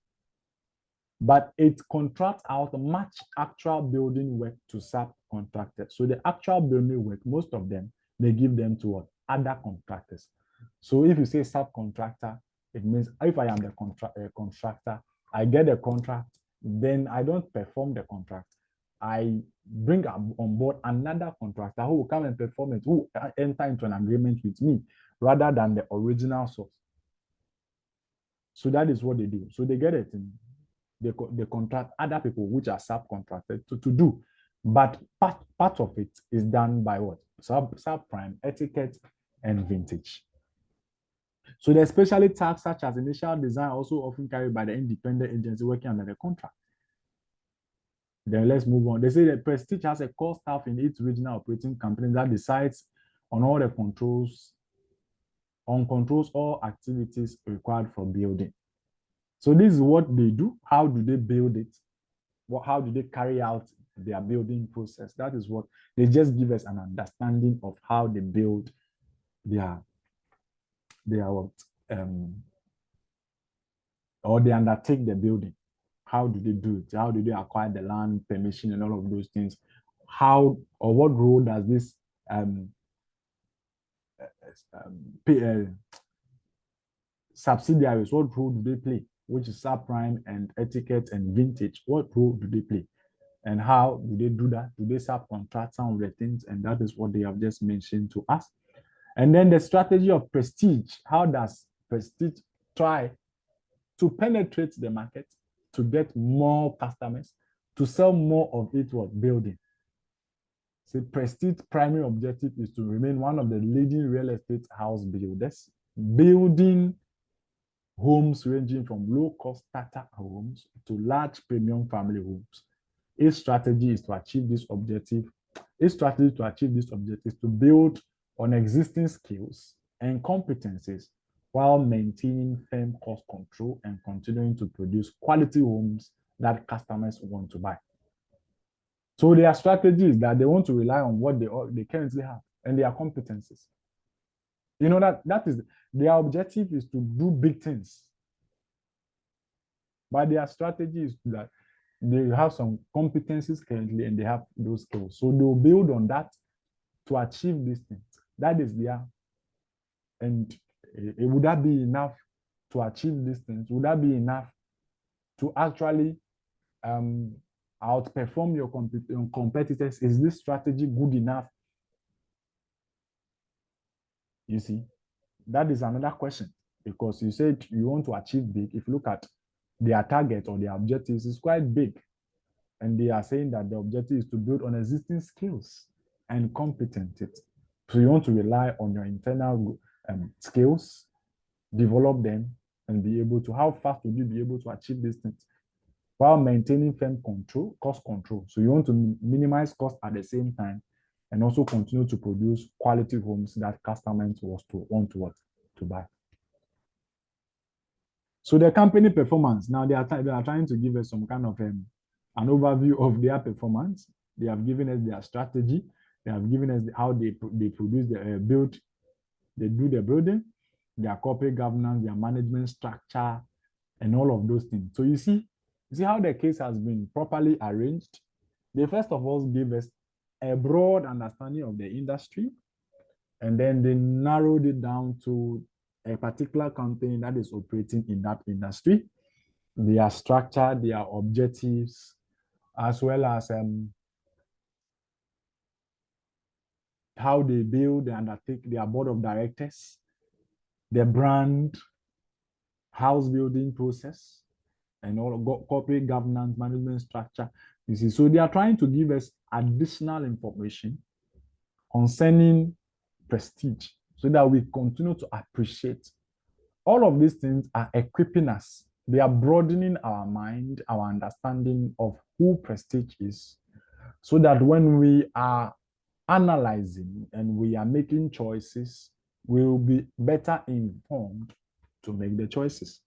But it contracts out much actual building work to subcontractors. So the actual building work, most of them, they give them to what? Other contractors. So if you say subcontractor, it means if I am the contractor, I get a contract, then I don't perform the contract. I bring on board another contractor who will come and perform it, who will enter into an agreement with me rather than the original source. So that is what they do. So they get it. They contract other people, which are subcontracted, to do. But part of it is done by what? Subprime, etiquette, and vintage. So the specialty tasks such as initial design also often carried by the independent agency working under the contract. Then let's move on. They say that Prestige has a core staff in its regional operating company that decides on all the controls all activities required for building. So this is what they do. How do they build it? How do they carry out their building process? That is what they just give us an understanding of how they build their or they undertake the building. How do they do it? How do they acquire the land, permission, and all of those things? How or what role does this subsidiaries, what role do they play? Which is subprime and etiquette and vintage, what role do they play? And how do they do that? Do they subcontract some of the things? And that is what they have just mentioned to us. And then the strategy of Prestige. How does Prestige try to penetrate the market, to get more customers, to sell more of it what building? So Prestige primary objective is to remain one of the leading real estate house builders, building homes ranging from low-cost starter homes to large premium family homes. Its strategy is to achieve this objective. Its strategy to achieve this objective is to build on existing skills and competencies while maintaining firm cost control and continuing to produce quality homes that customers want to buy. So their strategy is that they want to rely on what they currently have and their competencies. You know, that is their objective is to do big things. But their strategy is that they have some competencies currently and they have those skills. So they'll build on that to achieve these things. That is their, and would that be enough to achieve these things? Would that be enough to actually outperform your competitors? Is this strategy good enough? You see, that is another question, because you said you want to achieve big. If you look at their target or their objectives, it's quite big. And they are saying that the objective is to build on existing skills and competencies. So you want to rely on your internal skills, develop them, and be able to, how fast would you be able to achieve these things? While maintaining firm control, cost control. So you want to minimize cost at the same time and also continue to produce quality homes that customers want to buy. So the company performance, now they are trying to give us some kind of an overview of their performance. They have given us their strategy. They have given us how they produce the build, they do the building, their corporate governance, their management structure, and all of those things. So you see how the case has been properly arranged. They first of all gave us a broad understanding of the industry, and then they narrowed it down to a particular company that is operating in that industry, their structure, their objectives, as well as how they build and undertake their board of directors, their brand, house building process, and all corporate governance, management structure. You see, so they are trying to give us additional information concerning Prestige so that we continue to appreciate. All of these things are equipping us. They are broadening our mind, our understanding of who Prestige is, so that when we are analyzing and we are making choices, we will be better informed to make the choices.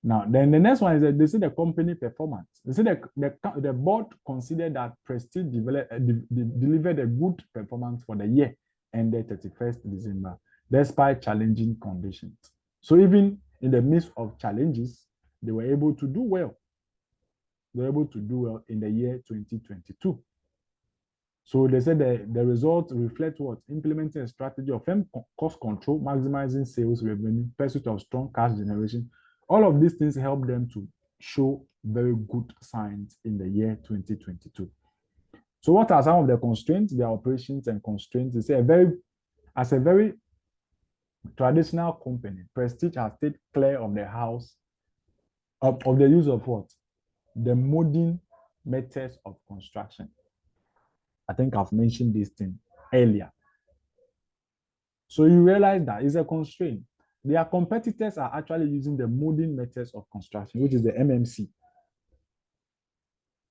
Now, then the next one is that they see the company performance. They say the board considered that Prestige delivered a good performance for the year ended 31st December, despite challenging conditions. So even in the midst of challenges, they were able to do well. They were able to do well in the year 2022. So they said the results reflect what? Implementing a strategy of cost control, maximizing sales revenue, pursuit of strong cash generation. All of these things help them to show very good signs in the year 2022. So what are some of the constraints, their operations and constraints? They say as a very traditional company, Prestige has stayed clear of the house, of the use of what? The modern methods of construction. I think I've mentioned this thing earlier. So you realize that it's a constraint. Their competitors are actually using the modern methods of construction, which is the MMC.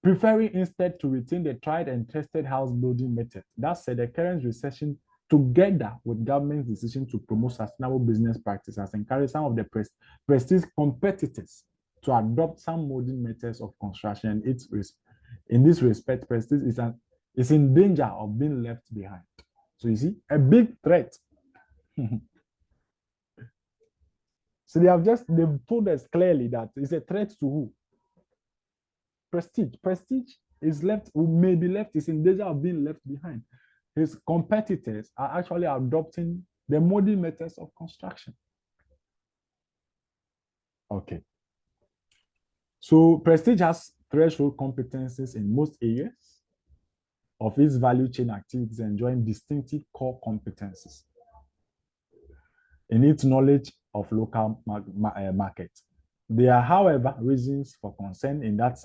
preferring instead to retain the tried and tested house building method. That said, the current recession, together with government's decision to promote sustainable business practices, has encouraged some of the prestige competitors to adopt some modern methods of construction. And in this respect, prestige is in danger of being left behind. So you see, a big threat. So they've told us clearly that it's a threat to who? Prestige. Prestige is left, who may be left, is in danger of being left behind. His competitors are actually adopting the modern methods of construction. Okay. So Prestige has threshold competencies in most areas of its value chain activities, enjoying distinctive core competencies in its knowledge of local markets. There are, however, reasons for concern in that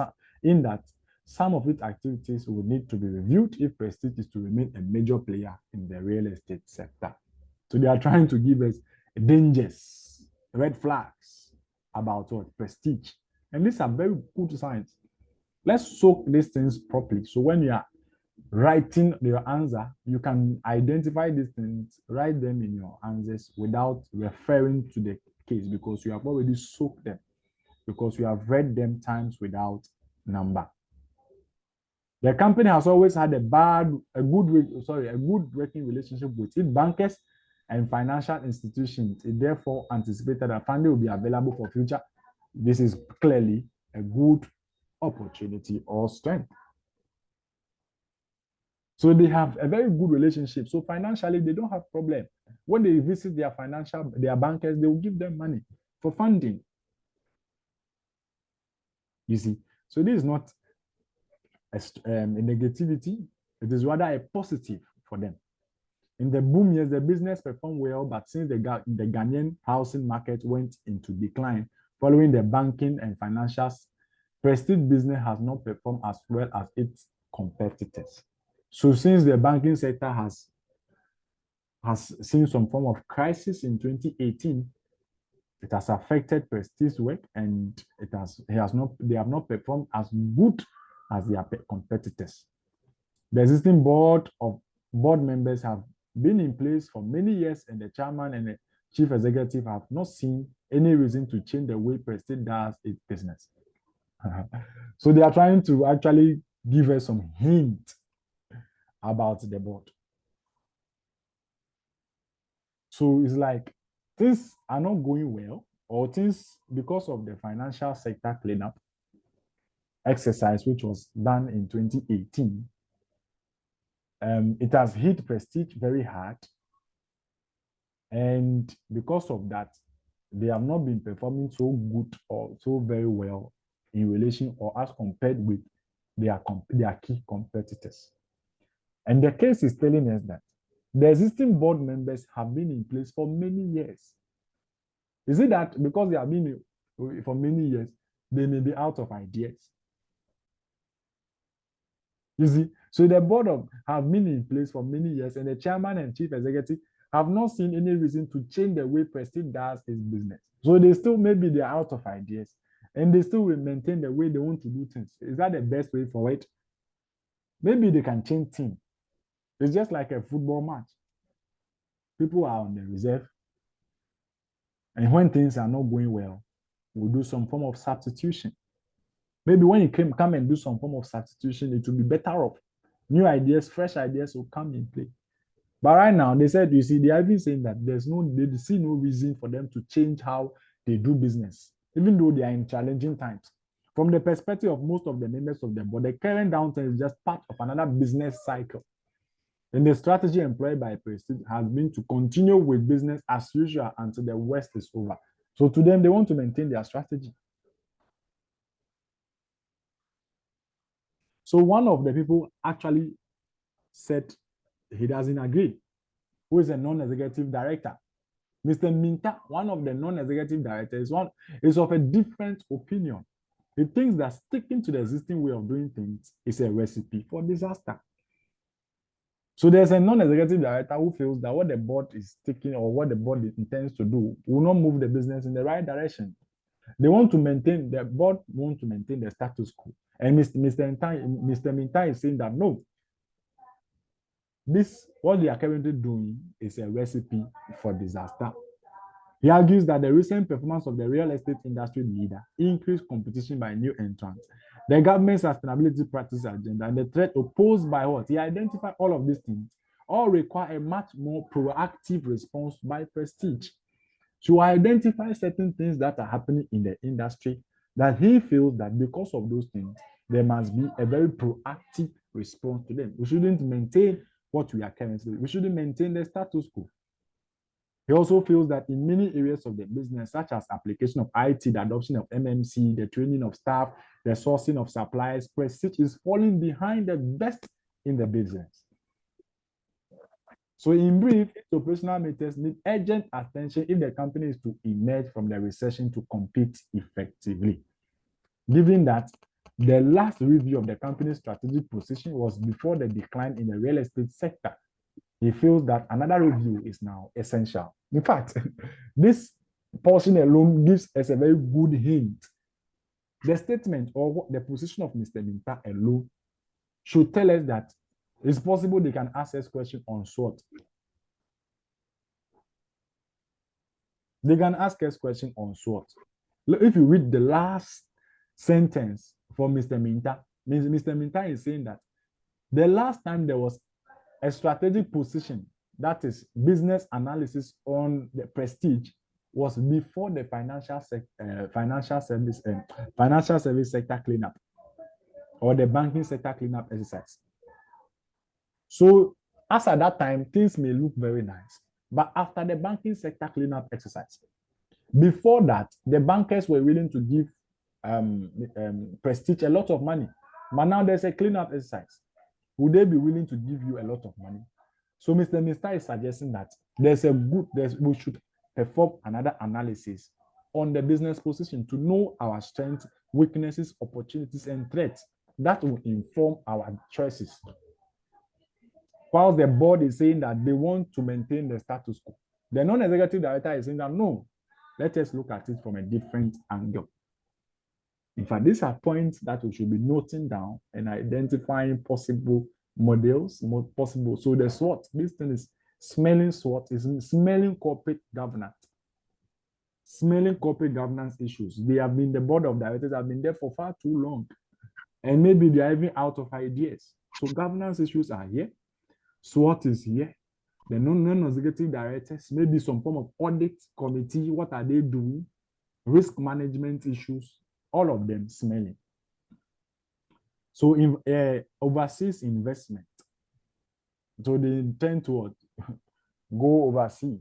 some of its activities will need to be reviewed if Prestige is to remain a major player in the real estate sector. So they are trying to give us dangers, red flags about what? Prestige. And these are very good signs. Let's soak these things properly. So when you are writing your answer, you can identify these things, write them in your answers without referring to the case, because you have already soaked them, because you have read them times without number. The company has always had a good working relationship with its bankers and financial institutions. It therefore anticipated that funding will be available for future. This is clearly a good opportunity or strength. So they have a very good relationship. So financially, they don't have problem. When they visit their bankers, they will give them money for funding. You see, so this is not a negativity. It is rather a positive for them. In the boom years, the business performed well, but since the Ghanaian housing market went into decline following the banking and financial, Prestige business has not performed as well as its competitors. So since the banking sector has seen some form of crisis in 2018, it has affected Prestige work, and they have not performed as good as their competitors. The existing board members have been in place for many years, and the chairman and the chief executive have not seen any reason to change the way Prestige does its business. So they are trying to actually give us some hint about the board. So it's like things are not going well, or things, because of the financial sector cleanup exercise, which was done in 2018, it has hit Prestige very hard. And because of that, they have not been performing so good or so very well in relation or as compared with their key competitors. And the case is telling us that the existing board members have been in place for many years. Is it that because they have been for many years, they may be out of ideas? You see, so the board have been in place for many years, and the chairman and chief executive have not seen any reason to change the way Prestige does its business. So they still, maybe they're out of ideas, and they still will maintain the way they want to do things. Is that the best way for it? Maybe they can change team. It's just like a football match. People are on the reserve, and when things are not going well, we'll do some form of substitution. Maybe when you come and do some form of substitution, it will be better off. New ideas, fresh ideas will come in play. But right now, they said, you see, they are even saying that they see no reason for them to change how they do business, even though they are in challenging times. From the perspective of most of the members of the board, the current downturn is just part of another business cycle. And the strategy employed by Prestige has been to continue with business as usual until the worst is over. So to them, they want to maintain their strategy. So one of the people actually said he doesn't agree, who is a non-executive director. Mr. Minta, one of the non-executive directors, is of a different opinion. He thinks that sticking to the existing way of doing things is a recipe for disaster. So there's a non-executive director who feels that what the board is taking or what the board intends to do will not move the business in the right direction. They want to maintain, the board want to maintain the status quo. And Mr. Mintai is saying that no, this, what they are currently doing is a recipe for disaster. He argues that the recent performance of the real estate industry leader increased competition by new entrants, the government's sustainability practice agenda, and the threat posed by what? He identified all of these things, all require a much more proactive response by Prestige to identify certain things that are happening in the industry that he feels that because of those things, there must be a very proactive response to them. We shouldn't maintain what we are currently, we shouldn't maintain the status quo. He also feels that in many areas of the business, such as application of IT, the adoption of MMC, the training of staff, the sourcing of supplies, Prestige is falling behind the best in the business. So in brief, operational matters need urgent attention if the company is to emerge from the recession to compete effectively. Given that the last review of the company's strategic position was before the decline in the real estate sector, he feels that another review is now essential. In fact, this portion alone gives us a very good hint. The statement or the position of Mr. Minta alone should tell us that it's possible they can ask us questions on SWOT. They can ask us questions on SWOT. If you read the last sentence for Mr. Minta, Mr. Minta is saying that the last time there was a strategic position, that is business analysis on the Prestige, was before the financial service sector cleanup or the banking sector cleanup exercise. So as at that time, things may look very nice, but after the banking sector cleanup exercise, before that, the bankers were willing to give Prestige a lot of money, but now there's a cleanup exercise. Would they be willing to give you a lot of money? So Mr. Mister is suggesting that we should perform another analysis on the business position to know our strengths, weaknesses, opportunities, and threats. That will inform our choices. While the board is saying that they want to maintain the status quo, the non-executive director is saying that no, let us look at it from a different angle. In fact, these are points that we should be noting down and identifying possible models, possible. So the SWOT, this thing is smelling SWOT, is smelling corporate governance. Smelling corporate governance issues. The board of directors have been there for far too long. And maybe they are even out of ideas. So governance issues are here. SWOT is here. The non-executive directors, maybe some form of audit committee, what are they doing? Risk management issues, all of them smelling. So in overseas investment, so they intend to go overseas.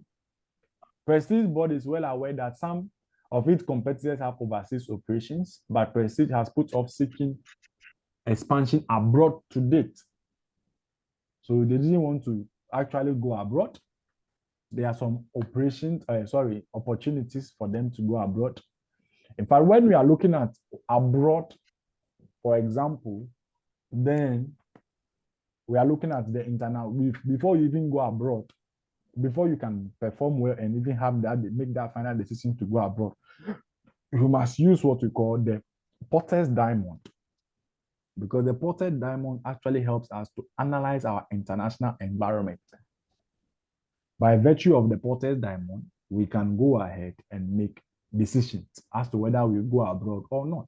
Prestige board is well aware that some of its competitors have overseas operations, but Prestige has put off seeking expansion abroad to date. So they didn't want to actually go abroad. There are some opportunities for them to go abroad. In fact, when we are looking at abroad, for example, then we are looking at the internal. Before you even go abroad, before you can perform well and even have that, make that final decision to go abroad, you must use what we call the Potter's diamond. Because the Potter's diamond actually helps us to analyze our international environment. By virtue of the Potter's diamond, we can go ahead and make decisions as to whether we go abroad or not.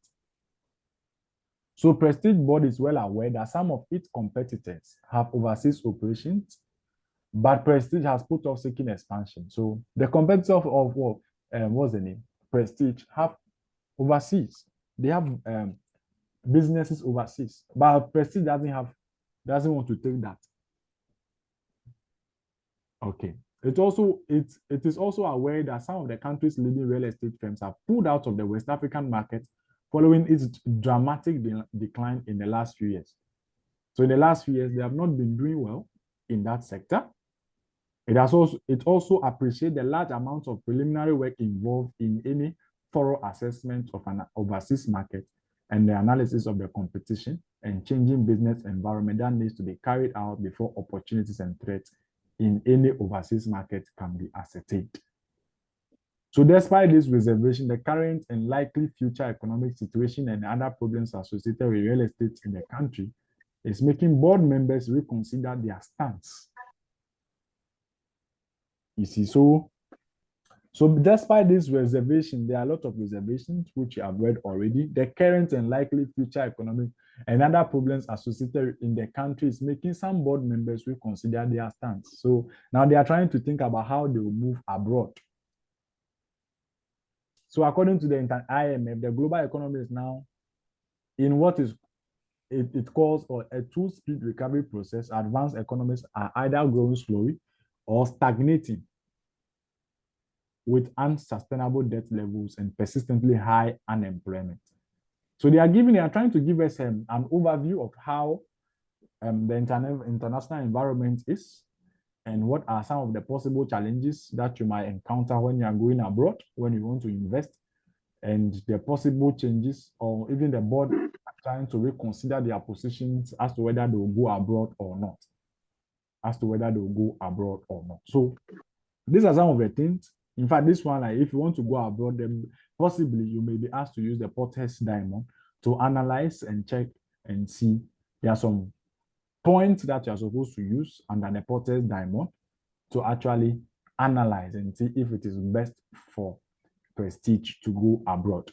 So Prestige board is well aware that some of its competitors have overseas operations, but Prestige has put off seeking expansion. So the competitors of what's the name? Prestige have overseas. They have businesses overseas, but Prestige doesn't want to take that. Okay. It is also aware that some of the country's leading real estate firms have pulled out of the West African market following its dramatic decline in the last few years. So in the last few years, they have not been doing well in that sector. It also appreciates the large amounts of preliminary work involved in any thorough assessment of an overseas market and the analysis of the competition and changing business environment that needs to be carried out before opportunities and threats in any overseas market can be ascertained. So despite this reservation, the current and likely future economic situation and other problems associated with real estate in the country is making board members reconsider their stance. You see, so despite this reservation, there are a lot of reservations which you have read already. The current and likely future economic and other problems associated in the country is making some board members reconsider their stance. So now they are trying to think about how they will move abroad. So according to the IMF, the global economy is now in what is it calls or a two-speed recovery process. Advanced economies are either growing slowly or stagnating with unsustainable debt levels and persistently high unemployment. So they are trying to give us an overview of how the international environment is and what are some of the possible challenges that you might encounter when you are going abroad, when you want to invest, and the possible changes, or even the board trying to reconsider their positions as to whether they will go abroad or not. So these are some of the things. In fact, this one, like if you want to go abroad, then possibly you may be asked to use the Porter's diamond to analyze and check and see. There are some points that you are supposed to use under the Porter's diamond to actually analyze and see if it is best for Prestige to go abroad.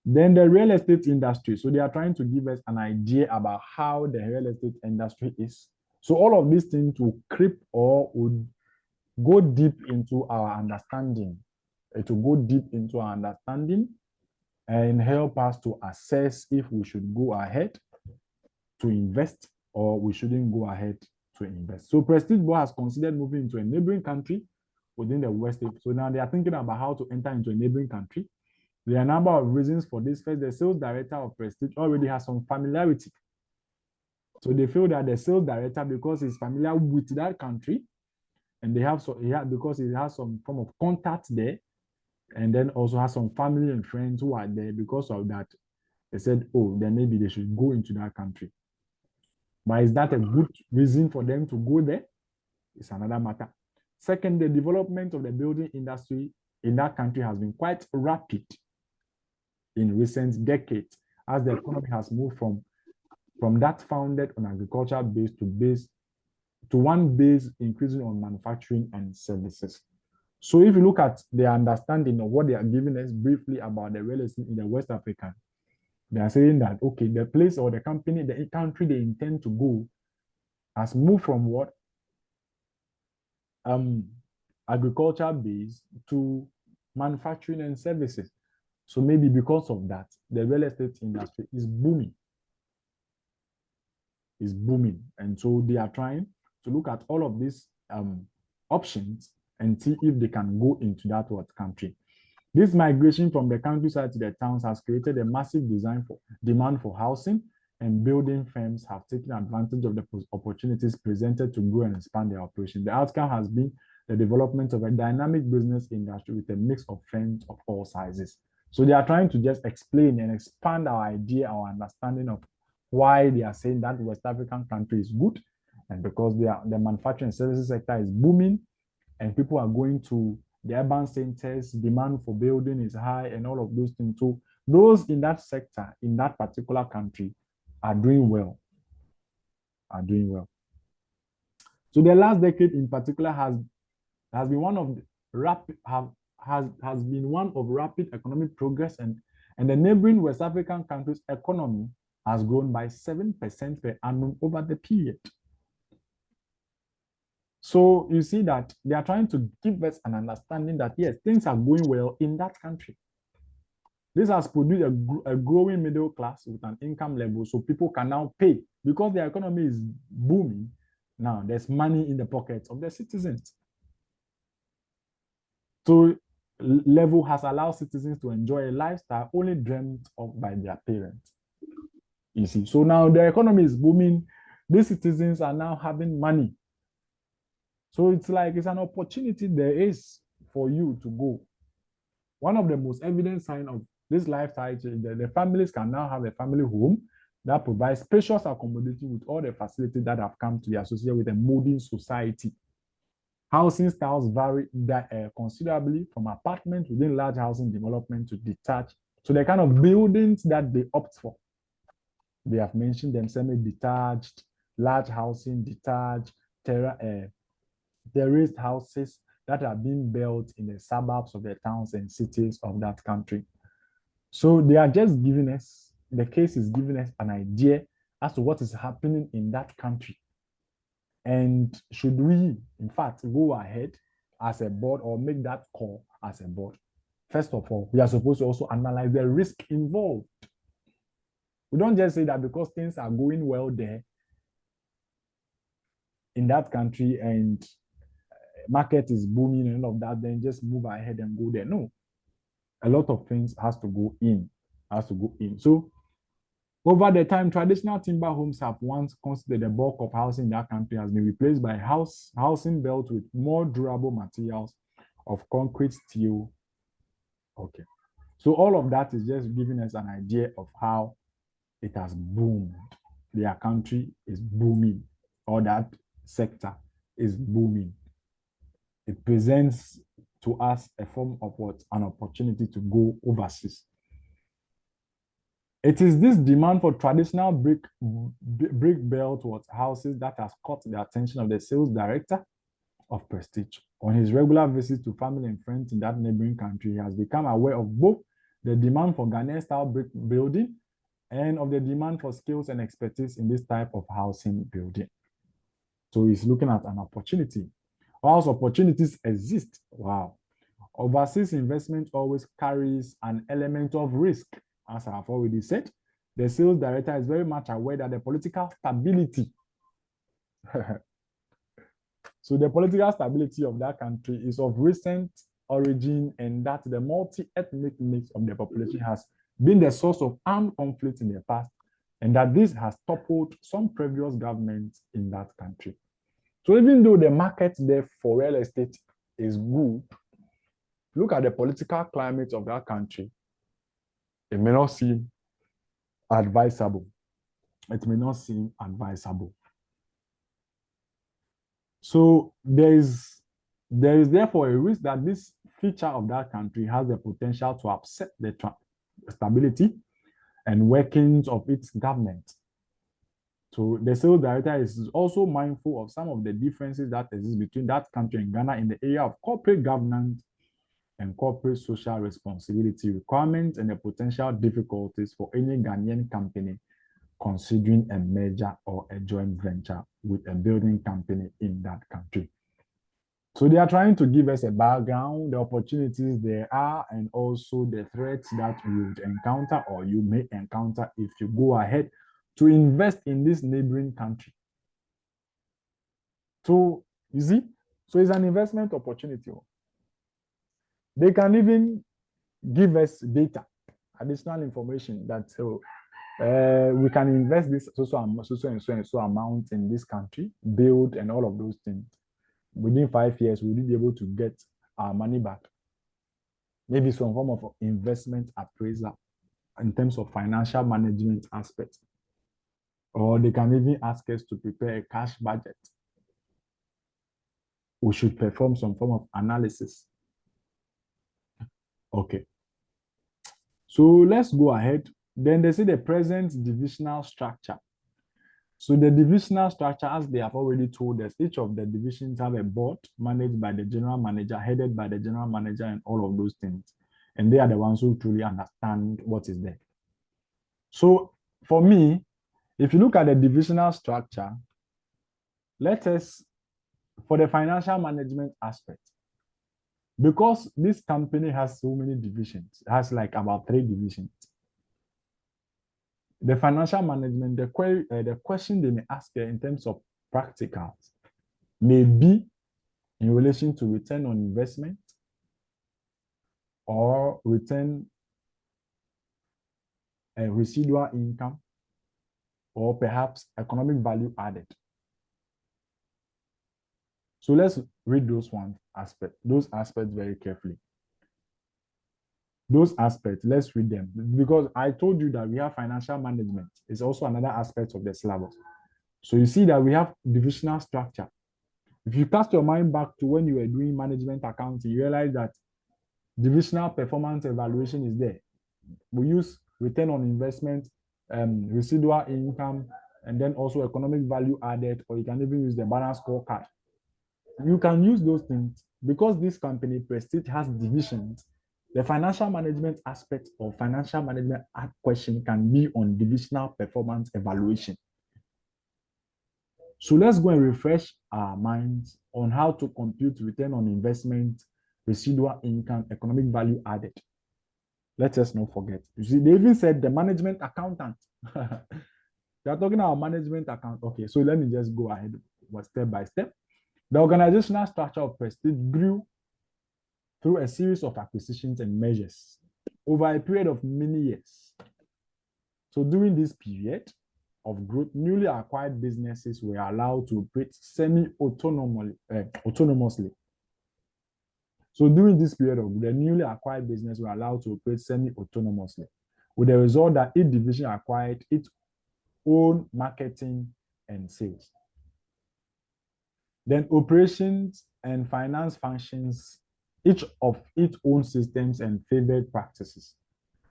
Then the real estate industry. So they are trying to give us an idea about how the real estate industry is. So all of these things will creep or would go deep into our understanding. It will go deep into our understanding and help us to assess if we should go ahead to invest or we shouldn't go ahead to invest. So Prestige Board has considered moving into a neighboring country within the West. So now they are thinking about how to enter into a neighboring country. There are a number of reasons for this. First, the sales director of Prestige already has some familiarity. So they feel that the sales director, because he's familiar with that country, and because he has some form of contact there, and then also has some family and friends who are there. Because of that, they said, oh, then maybe they should go into that country. But is that a good reason for them to go there? It's another matter. Second, the development of the building industry in that country has been quite rapid in recent decades, as the economy has moved from that founded on agriculture base to one base increasing on manufacturing and services. So if you look at the understanding of what they are giving us briefly about the real estate in the West Africa, they are saying that, okay, the place or the company, the country they intend to go has moved from what? Agriculture base to manufacturing and services. So maybe because of that, the real estate industry is booming. And so they are trying to look at all of these options and see if they can go into that country. This migration from the countryside to the towns has created a massive demand for housing, and building firms have taken advantage of the opportunities presented to grow and expand their operation. The outcome has been the development of a dynamic business industry with a mix of firms of all sizes. So they are trying to just explain and expand our idea, our understanding of why they are saying that West African country is good, and because the manufacturing services sector is booming, and people are going to the urban centers, demand for building is high, and all of those things. So those in that sector, in that particular country, are doing well. So the last decade in particular has been one of rapid economic progress, and the neighboring West African countries' economy has grown by 7% per annum over the period. So you see that they are trying to give us an understanding that yes, things are going well in that country. This has produced a growing middle class with an income level, so people can now pay because the economy is booming. Now there's money in the pockets of the citizens. So level has allowed citizens to enjoy a lifestyle only dreamt of by their parents. You see, so now the economy is booming. These citizens are now having money. So it's like it's an opportunity there is for you to go. One of the most evident signs of this lifestyle change, the families can now have a family home that provides spacious accommodation with all the facilities that have come to be associated with a modern society. Housing styles vary considerably from apartment within large housing development to detached, to the kind of buildings that they opt for. They have mentioned them semi-detached, large housing, detached, terraced houses that are being built in the suburbs of the towns and cities of that country. So they are just giving us, the case is giving us an idea as to what is happening in that country. And should we, in fact, go ahead as a board or make that call as a board? First of all, we are supposed to also analyze the risk involved. We don't just say that because things are going well there in that country and market is booming and all of that, then just move ahead and go there. No, a lot of things has to go in. So over the time, traditional timber homes have once considered the bulk of housing in that country has been replaced by housing built with more durable materials of concrete, steel. Okay. So all of that is just giving us an idea of how it has boomed. Their country is booming, or that sector is booming. It presents to us a form of what? An opportunity to go overseas. It is this demand for traditional brick built houses that has caught the attention of the sales director of Prestige. On his regular visits to family and friends in that neighboring country, he has become aware of both the demand for Ghanaian style brick building and of the demand for skills and expertise in this type of housing building. So he's looking at an opportunity. Whilst opportunities exist, wow, overseas investment always carries an element of risk. As I have already said, the sales director is very much aware that the political stability, so the political stability of that country is of recent origin, and that the multi-ethnic mix of the population has been the source of armed conflict in the past, and that this has toppled some previous governments in that country. So even though the market there for real estate is good, look at the political climate of that country. It may not seem advisable. It may not seem advisable. So there is therefore a risk that this feature of that country has the potential to upset the stability and workings of its government. So the sales director is also mindful of some of the differences that exist between that country and Ghana in the area of corporate governance and corporate social responsibility requirements, and the potential difficulties for any Ghanaian company considering a merger or a joint venture with a building company in that country. So they are trying to give us a background, the opportunities there are, and also the threats that you would encounter or you may encounter if you go ahead to invest in this neighboring country. So you see, so it's an investment opportunity. They can even give us data, additional information that we can invest this so amount in this country, build and all of those things. Within 5 years, we'll be able to get our money back. Maybe some form of investment appraisal in terms of financial management aspect. Or they can even ask us to prepare a cash budget. We should perform some form of analysis. Okay. So let's go ahead. Then they say the present divisional structure. So the divisional structure, as they have already told us, each of the divisions have a board managed by the general manager, headed by the general manager, and all of those things. And they are the ones who truly understand what is there. So for me, if you look at the divisional structure, let us, for the financial management aspect, because this company has so many divisions, it has like about 3 divisions. The financial management, the question they may ask in terms of practicals may be in relation to return on investment or return residual income, or perhaps economic value added. So let's read those aspects very carefully. Those aspects, let's read them, because I told you that we have financial management. It's also another aspect of the syllabus. So you see that we have divisional structure. If you cast your mind back to when you were doing management accounting, you realize that divisional performance evaluation is there. We use return on investment, residual income, and then also economic value added, or you can even use the balance scorecard. You can use those things because this company, Prestige, has divisions. The financial management aspect or financial management question can be on divisional performance evaluation. So let's go and refresh our minds on how to compute return on investment, residual income, economic value added. Let us not forget. You see, they even said the management accountant. They are talking about management account. Okay, so let me just go ahead step by step. The organizational structure of Prestige grew through a series of acquisitions and measures over a period of many years. So during this period of growth, newly acquired businesses were allowed to operate autonomously. So during this period of the newly acquired business were allowed to operate semi-autonomously, with the result that each division acquired its own marketing and sales. Then operations and finance functions, each of its own systems and favored practices.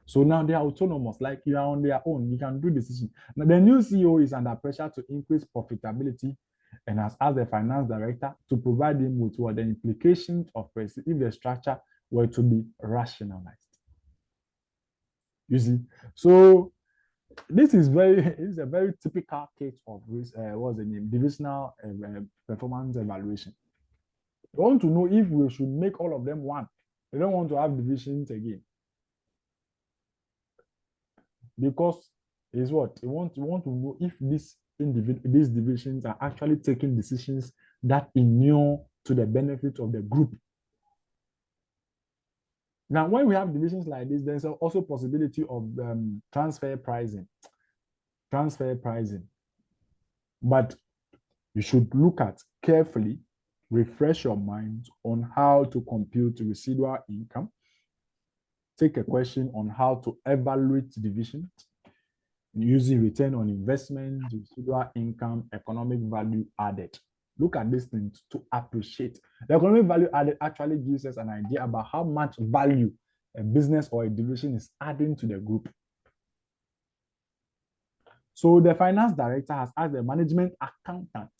So now they are autonomous, like you are on their own. You can do decisions. Now the new CEO is under pressure to increase profitability and has asked the finance director to provide him with what the implications of if the structure were to be rationalized. You see, so this is a very typical case of what's the name, divisional performance evaluation. We want to know if we should make all of them one. They don't want to have divisions again. Because is what you want to know if these divisions are actually taking decisions that inure to the benefit of the group. Now, when we have divisions like this, there's also possibility of transfer pricing. But you should look at carefully, refresh your mind on how to compute residual income, take a question on how to evaluate divisions using return on investment, residual income, economic value added. Look at these things to appreciate. The economic value added actually gives us an idea about how much value a business or a division is adding to the group. So the finance director has asked the management accountant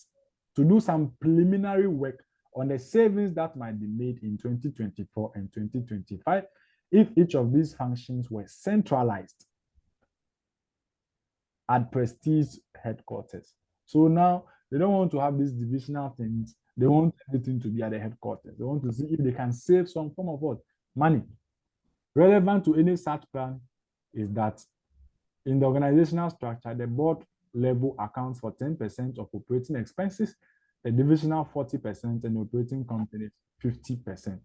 to do some preliminary work on the savings that might be made in 2024 and 2025 if each of these functions were centralized at Prestige headquarters. So now they don't want to have these divisional things. They want everything to be at the headquarters. They want to see if they can save some form of what? Money. Relevant to any such plan is that in the organizational structure, the board level accounts for 10% of operating expenses, the divisional 40%, and the operating companies 50%.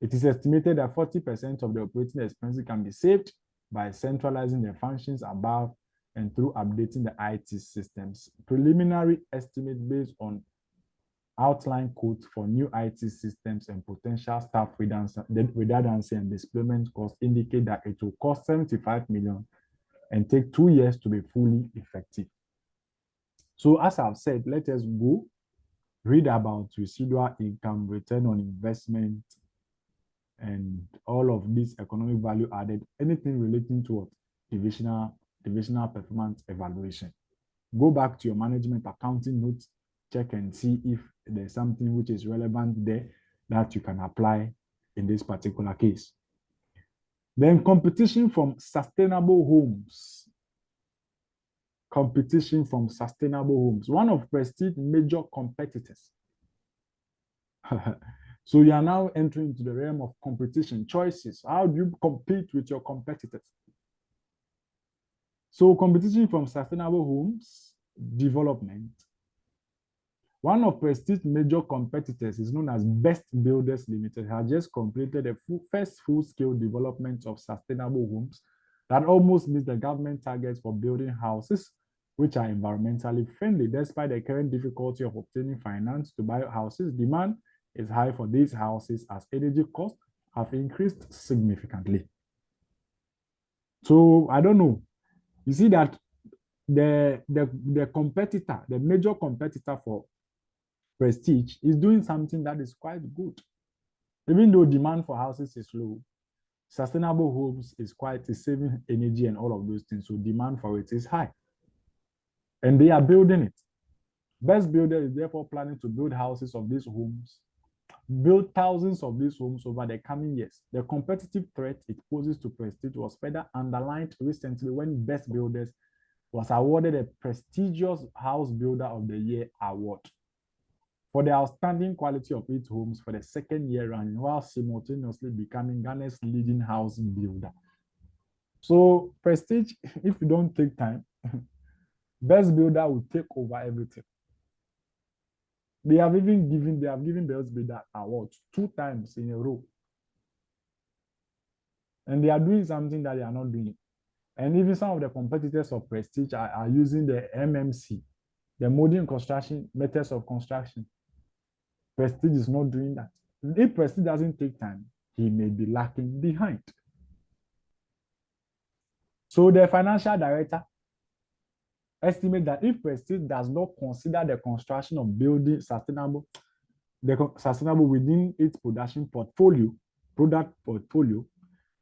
It is estimated that 40% of the operating expenses can be saved by centralizing the functions above and through updating the IT systems. Preliminary estimate based on outline quotes for new IT systems and potential staff redundancy and displacement costs indicate that it will cost 75 million and take 2 years to be fully effective. So as I've said, let us go read about residual income, return on investment, and all of this economic value added, anything relating to what? Divisional performance evaluation. Go back to your management accounting notes, check and see if there's something which is relevant there that you can apply in this particular case. Then competition from sustainable homes. Competition from sustainable homes. One of Prestige's major competitors. So you are now entering into the realm of competition, choices. How do you compete with your competitors? So competition from sustainable homes development. One of Prestige's major competitors is known as Best Builders Limited, has just completed the first full-scale development of sustainable homes that almost meets the government targets for building houses which are environmentally friendly. Despite the current difficulty of obtaining finance to buy houses, demand is high for these houses as energy costs have increased significantly. So I don't know. You see that the competitor, the major competitor for Prestige is doing something that is quite good. Even though demand for houses is low, sustainable homes is saving energy and all of those things. So demand for it is high. And they are building it. Best Builder is therefore planning to build houses of these homes, build thousands of these homes over the coming years. The competitive threat it poses to Prestige was further underlined recently when Best Builders was awarded a prestigious House Builder of the Year award for the outstanding quality of its homes for the second year running, while simultaneously becoming Ghana's leading house builder. So Prestige, if you don't take time, Best Builder will take over everything. They have given Best Builder awards 2 times in a row. And they are doing something that they are not doing. And even some of the competitors of Prestige are using the MMC, the modern construction methods of construction. Prestige is not doing that. If Prestige doesn't take time, he may be lacking behind. So the financial director estimates that if Prestige does not consider the construction of building sustainable within its product portfolio,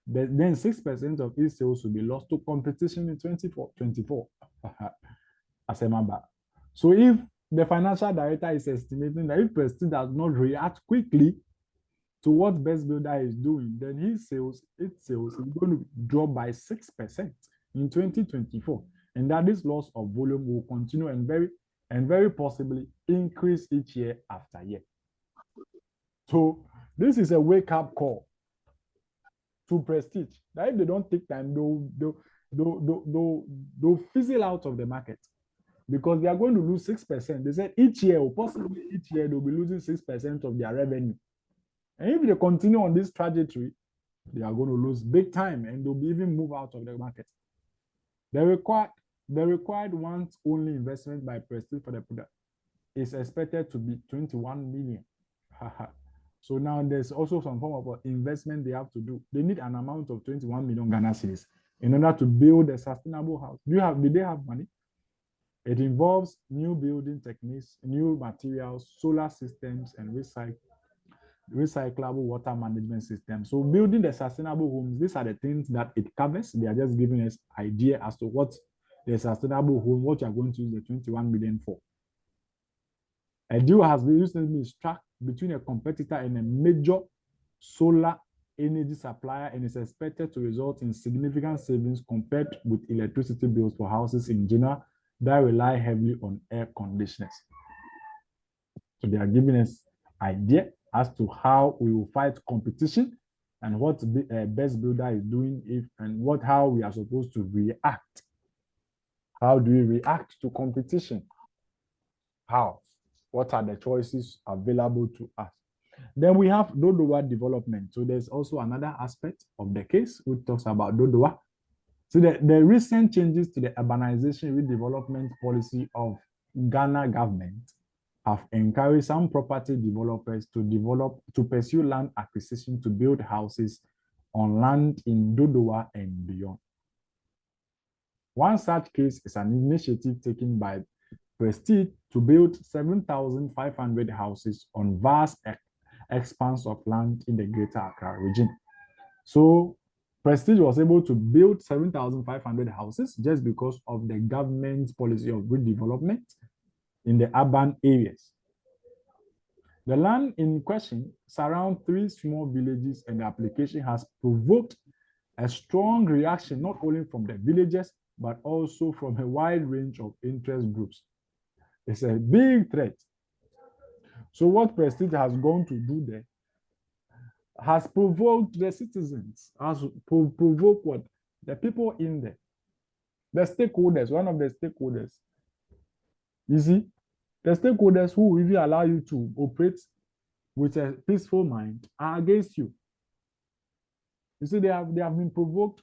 then 6% of its sales will be lost to competition in 2024. As a member. So if the financial director is estimating that if Prestige does not react quickly to what Best Builder is doing, then its sales is going to drop by 6% in 2024. And that this loss of volume will continue and very possibly increase each year after year. So this is a wake-up call to Prestige that if they don't take time, they'll fizzle out of the market because they are going to lose 6%. They said possibly each year, they'll be losing 6% of their revenue. And if they continue on this trajectory, they are going to lose big time and they'll be even move out of the market. The required once only investment by Prestige for the product is expected to be 21 million. So now there's also some form of investment they have to do. They need an amount of 21 million Ghana cedis in order to build a sustainable house. Did they have money? It involves new building techniques, new materials, solar systems, and recyclable water management systems. So building the sustainable homes, these are the things that it covers. They are just giving us idea as to what the sustainable home, what you are going to use the 21 million for. A deal has been recently struck between a competitor and a major solar energy supplier and is expected to result in significant savings compared with electricity bills for houses in general that rely heavily on air conditioners. So they are giving us idea as to how we will fight competition and what Best Builder is doing how we are supposed to react. How do we react to competition? How? What are the choices available to us? Then we have Dodowa development. So there's also another aspect of the case which talks about Dodowa. So the recent changes to the urbanization redevelopment policy of Ghana government have encouraged some property developers to pursue land acquisition to build houses on land in Dodowa and beyond. One such case is an initiative taken by Prestige to build 7,500 houses on vast expanse of land in the Greater Accra region. So Prestige was able to build 7,500 houses just because of the government's policy of redevelopment in the urban areas. The land in question surrounds 3 small villages, and the application has provoked a strong reaction not only from the villagers but also from a wide range of interest groups. It's a big threat. So what Prestige has gone to do there has provoked the citizens, has provoked what? The people in there, the stakeholders, one of the stakeholders. You see, the stakeholders who even allow you to operate with a peaceful mind are against you. You see, they have been provoked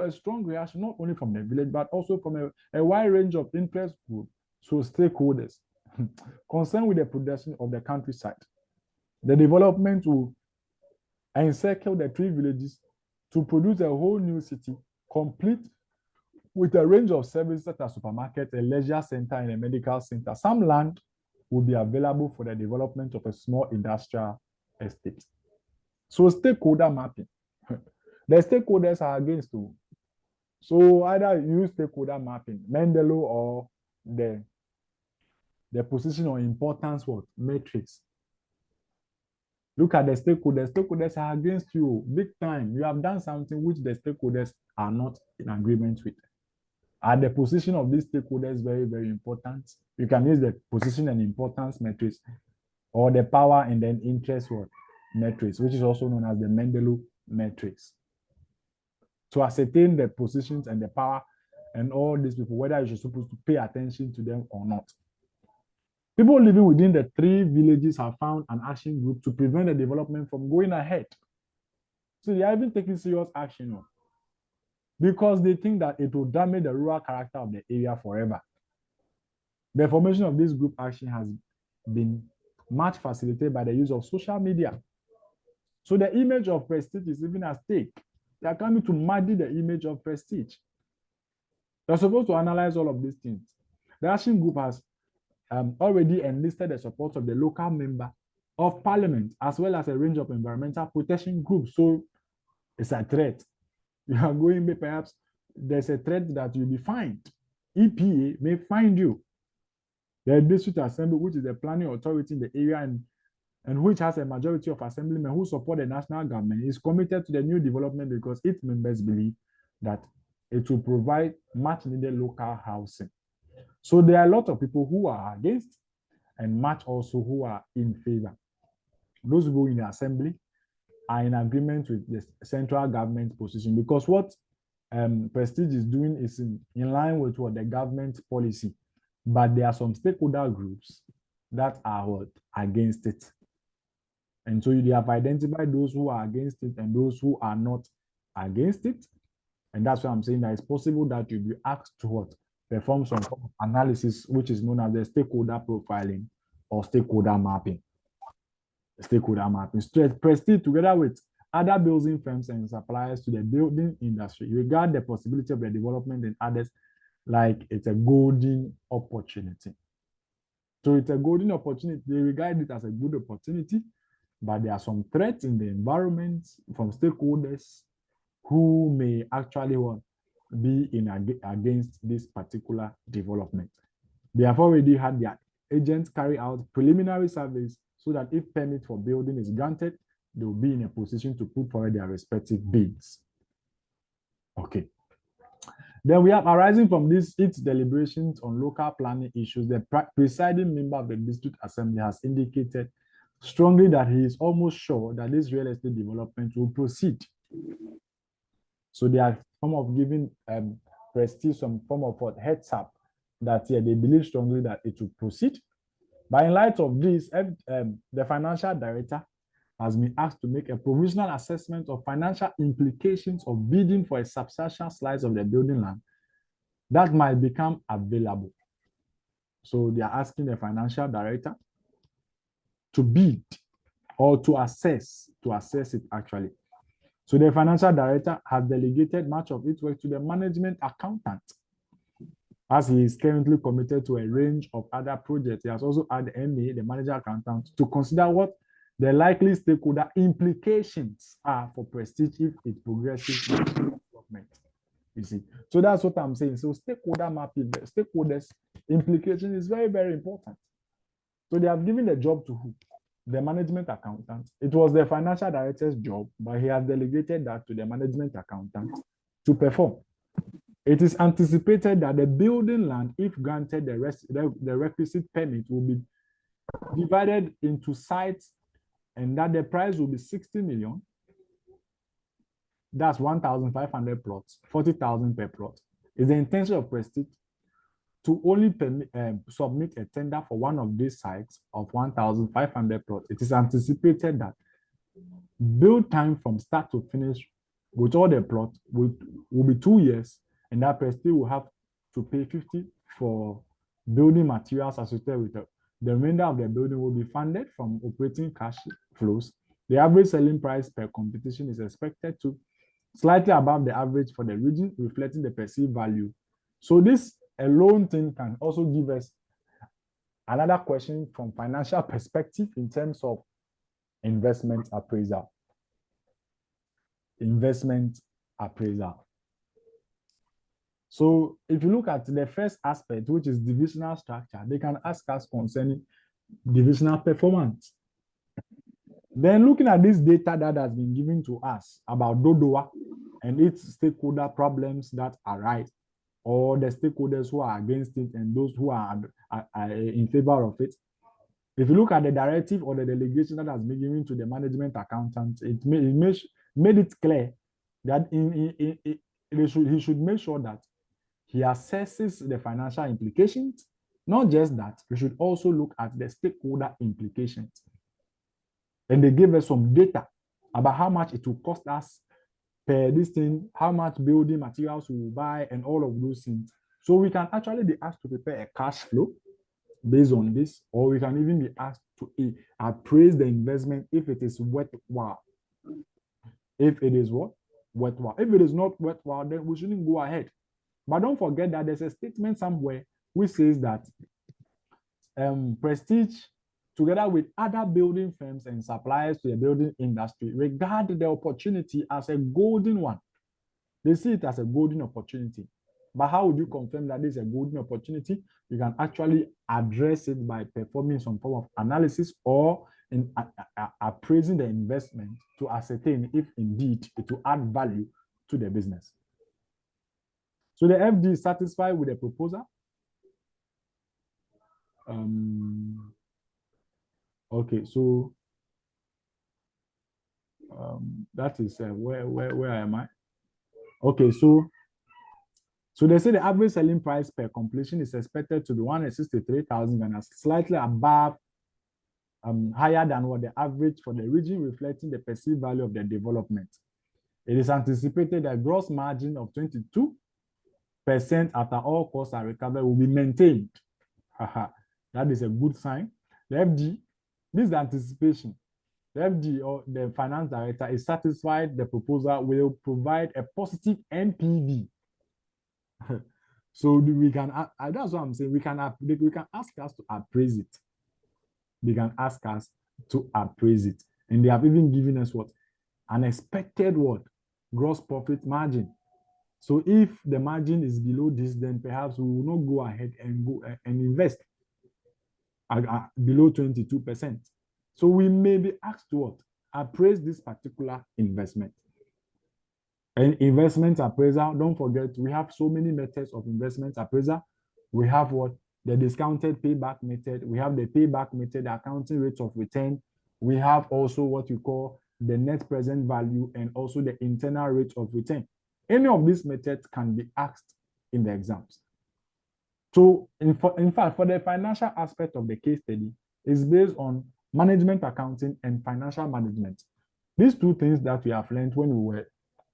a strong reaction, not only from the village, but also from a wide range of interest groups, so stakeholders concerned with the production of the countryside. The development will encircle the 3 villages to produce a whole new city, complete with a range of services such as supermarket, a leisure center, and a medical center. Some land will be available for the development of a small industrial estate. So stakeholder mapping. The stakeholders are against you. So either use stakeholder mapping, Mendeley, or the position or importance what matrix. Look at the stakeholders. Stakeholders are against you big time. You have done something which the stakeholders are not in agreement with. Are the position of these stakeholders very, very important? You can use the position and importance matrix, or the power and then interest what matrix, which is also known as the Mendeley matrix, to ascertain the positions and the power and all these people, whether you're supposed to pay attention to them or not. People living within the 3 villages have found an action group to prevent the development from going ahead. So they are even taking serious action because they think that it will damage the rural character of the area forever. The formation of this group action has been much facilitated by the use of social media. So the image of prestige is even at stake. They are coming to muddy the image of prestige. They're supposed to analyze all of these things. The action group has already enlisted the support of the local member of parliament, as well as a range of environmental protection groups. So it's a threat. You are going, perhaps there's a threat that you'll be fined. EPA may find you. The district assembly, which is the planning authority in the area and which has a majority of assemblymen who support the national government, is committed to the new development because its members believe that it will provide much needed local housing. So there are a lot of people who are against and much also who are in favor. Those who go in the assembly are in agreement with the central government position, because what Prestige is doing is in line with what the government policy, but there are some stakeholder groups that are against it. And so you have identified those who are against it and those who are not against it. And that's why I'm saying that it's possible that you'll be asked to perform some analysis, which is known as the stakeholder profiling or stakeholder mapping. Stakeholder mapping. Prestige, together with other building firms and suppliers to the building industry, regard the possibility of the development in others like it's a golden opportunity. So it's a golden opportunity. They regard it as a good opportunity, but there are some threats in the environment from stakeholders who may actually be against this particular development. They have already had their agents carry out preliminary surveys so that if permit for building is granted, they will be in a position to put forward their respective bids. Okay. Then we have, arising from this, its deliberations on local planning issues, the presiding member of the district assembly has indicated strongly that he is almost sure that this real estate development will proceed. So they are form of giving Prestige some form of heads up that they believe strongly that it will proceed. But in light of this, the financial director has been asked to make a provisional assessment of financial implications of bidding for a substantial slice of the building land that might become available. So they are asking the financial director to bid or to assess it actually. So the financial director has delegated much of its work to the management accountant, as he is currently committed to a range of other projects. He has also had the MA, the manager accountant, to consider what the likely stakeholder implications are for Prestige if it progresses with development. You see, so that's what I'm saying. So stakeholder mapping, the stakeholders implication is very, very important. So they have given the job to who? The management accountant. It was the financial director's job, but he has delegated that to the management accountant to perform. It is anticipated that the building land, if granted the requisite permit, will be divided into sites and that the price will be 60 million. That's 1,500 plots, 40,000 per plot. It's the intention of Prestige to only submit a tender for one of these sites of 1,500 plots. It is anticipated that build time from start to finish with all the plots will be 2 years, and that Prestige will have to pay 50 for building materials associated with it. The remainder of the building will be funded from operating cash flows. The average selling price per competition is expected to slightly above the average for the region, reflecting the perceived value. So this alone thing can also give us Another question from financial perspective in terms of investment appraisal. Investment appraisal. So if you look at the first aspect, which is divisional structure, they can ask us concerning divisional performance. Then looking at this data that has been given to us about Dodowa and its stakeholder problems that arise, or the stakeholders who are against it and those who are in favor of it. If you look at the directive or the delegation that has been given to the management accountant, it made it clear that he should make sure that he assesses the financial implications. Not just that, we should also look at the stakeholder implications. And they gave us some data about how much it will cost us per this thing, how much building materials we will buy, and all of those things. So we can actually be asked to prepare a cash flow based on this, or we can even be asked to appraise the investment if it is worthwhile. If it is what? Worthwhile. If it is not worthwhile, then we shouldn't go ahead. But don't forget that there's a statement somewhere which says that Prestige, together with other building firms and suppliers to the building industry, regard the opportunity as a golden one. They see it as a golden opportunity. But how would you confirm that this is a golden opportunity? You can actually address it by performing some form of analysis or in appraising the investment to ascertain if indeed it will add value to the business. So the FD is satisfied with the proposal. Okay, so that is where am I? Okay, so they say the average selling price per completion is expected to be 163,000 and slightly above, higher than what the average for the region, reflecting the perceived value of the development. It is anticipated that gross margin of 22% after all costs are recovered will be maintained. That is a good sign. The FD, this is anticipation. The FD or the finance director is satisfied the proposal will provide a positive NPV. So we can, that's what I'm saying, we can ask us to appraise it. They can ask us to appraise it. And they have even given us what? An expected what? Gross profit margin. So if the margin is below this, then perhaps we will not go ahead and go and invest below 22%. So we may be asked to what? Appraise this particular investment. And investment appraisal, don't forget, we have so many methods of investment appraisal. We have what? The discounted payback method. We have the payback method, the accounting rate of return. We have also what we call the net present value and also the internal rate of return. Any of these methods can be asked in the exams. So in fact, for the financial aspect of the case study, it's based on management accounting and financial management. These two things that we have learned when we were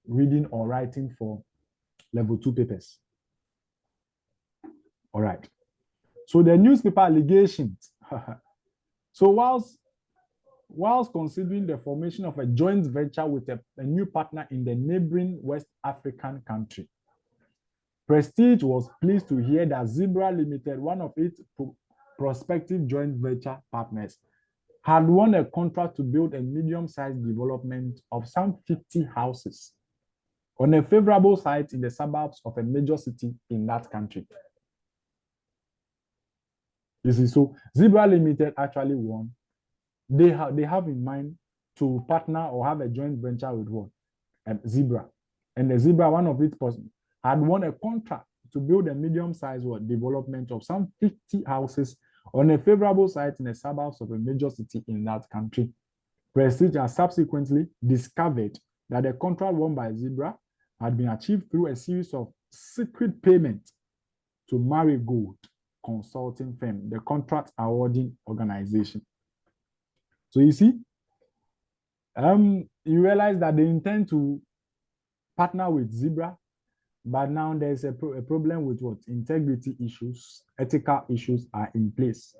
reading or writing for level 2 papers. All right. So the newspaper allegations. So whilst considering the formation of a joint venture with a new partner in the neighboring West African country, Prestige was pleased to hear that Zebra Limited, one of its prospective joint venture partners, had won a contract to build a medium-sized development of some 50 houses on a favorable site in the suburbs of a major city in that country. You see, so Zebra Limited actually won. They have in mind to partner or have a joint venture with what? Zebra. And the Zebra, one of its had won a contract to build a medium-sized development of some 50 houses on a favorable site in the suburbs of a major city in that country. Prestige has subsequently discovered that the contract won by Zebra had been achieved through a series of secret payments to Marigold Consulting Firm, the contract awarding organization. So you see, you realize that they intend to partner with Zebra, but now there's a problem with what? Integrity issues, ethical issues are in place.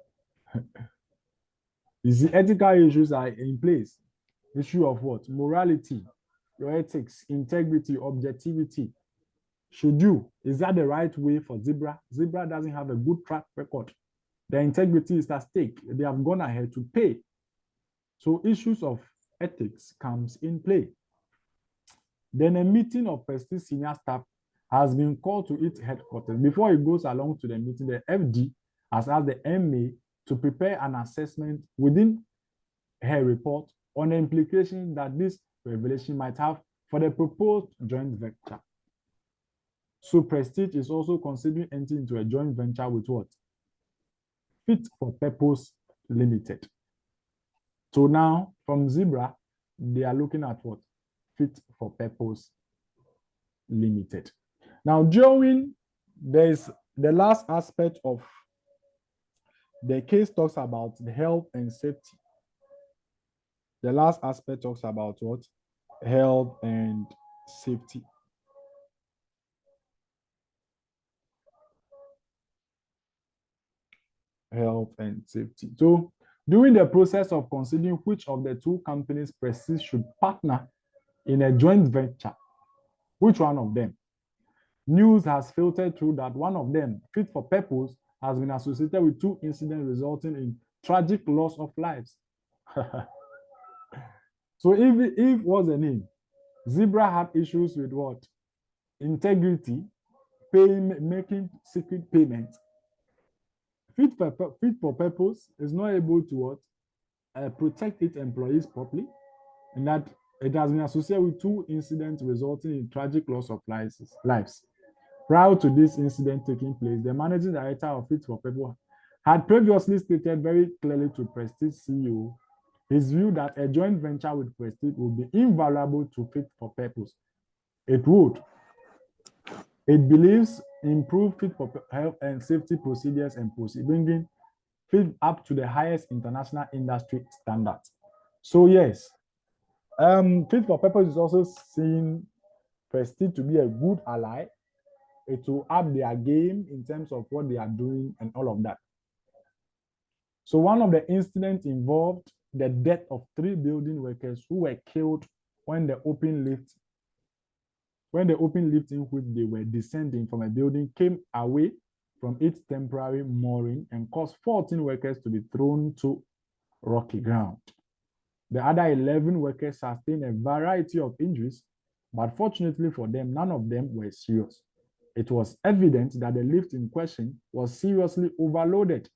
You see, ethical issues are in place. Issue of what? Morality, your ethics, integrity, objectivity. Is that the right way for Zebra? Zebra doesn't have a good track record Their integrity is at stake. They have gone ahead to pay. So issues of ethics comes in play. Then a meeting of Prestige senior staff has been called to its headquarters. Before it goes along to the meeting, the FD has asked the MA to prepare an assessment within her report on the implications that this revelation might have for the proposed joint venture. So Prestige is also considering entering into a joint venture with what? Fit for Purpose Limited. So now from Zebra, they are looking at what? Fit for Purpose Limited. Now, during there's the last aspect of the case talks about the health and safety. The last aspect talks about what? Health and safety. Health and safety. So, during the process of considering which of the two companies Prestige should partner in a joint venture, which one of them? News has filtered through that one of them, Fit for Purpose, has been associated with two incidents resulting in tragic loss of lives. So if what's the name? Zebra had issues with what? Integrity, making secret payments. Fit for Purpose is not able to what? Protect its employees properly, and that it has been associated with two incidents resulting in tragic loss of lives. Prior to this incident taking place, the managing director of Fit for Purpose had previously stated very clearly to Prestige CEO his view that a joint venture with Prestige would be invaluable to Fit for Purpose. It would. It believes improved Fit for health and safety procedures and bringing Fit up to the highest international industry standards. So yes, Fit for Purpose is also seeing Prestige to be a good ally. It will up their game in terms of what they are doing and all of that. So one of the incidents involved the death of 3 building workers who were killed when the open lift in which they were descending from a building came away from its temporary mooring and caused 14 workers to be thrown to rocky ground. The other 11 workers sustained a variety of injuries, but fortunately for them, none of them were serious. It was evident that the lift in question was seriously overloaded.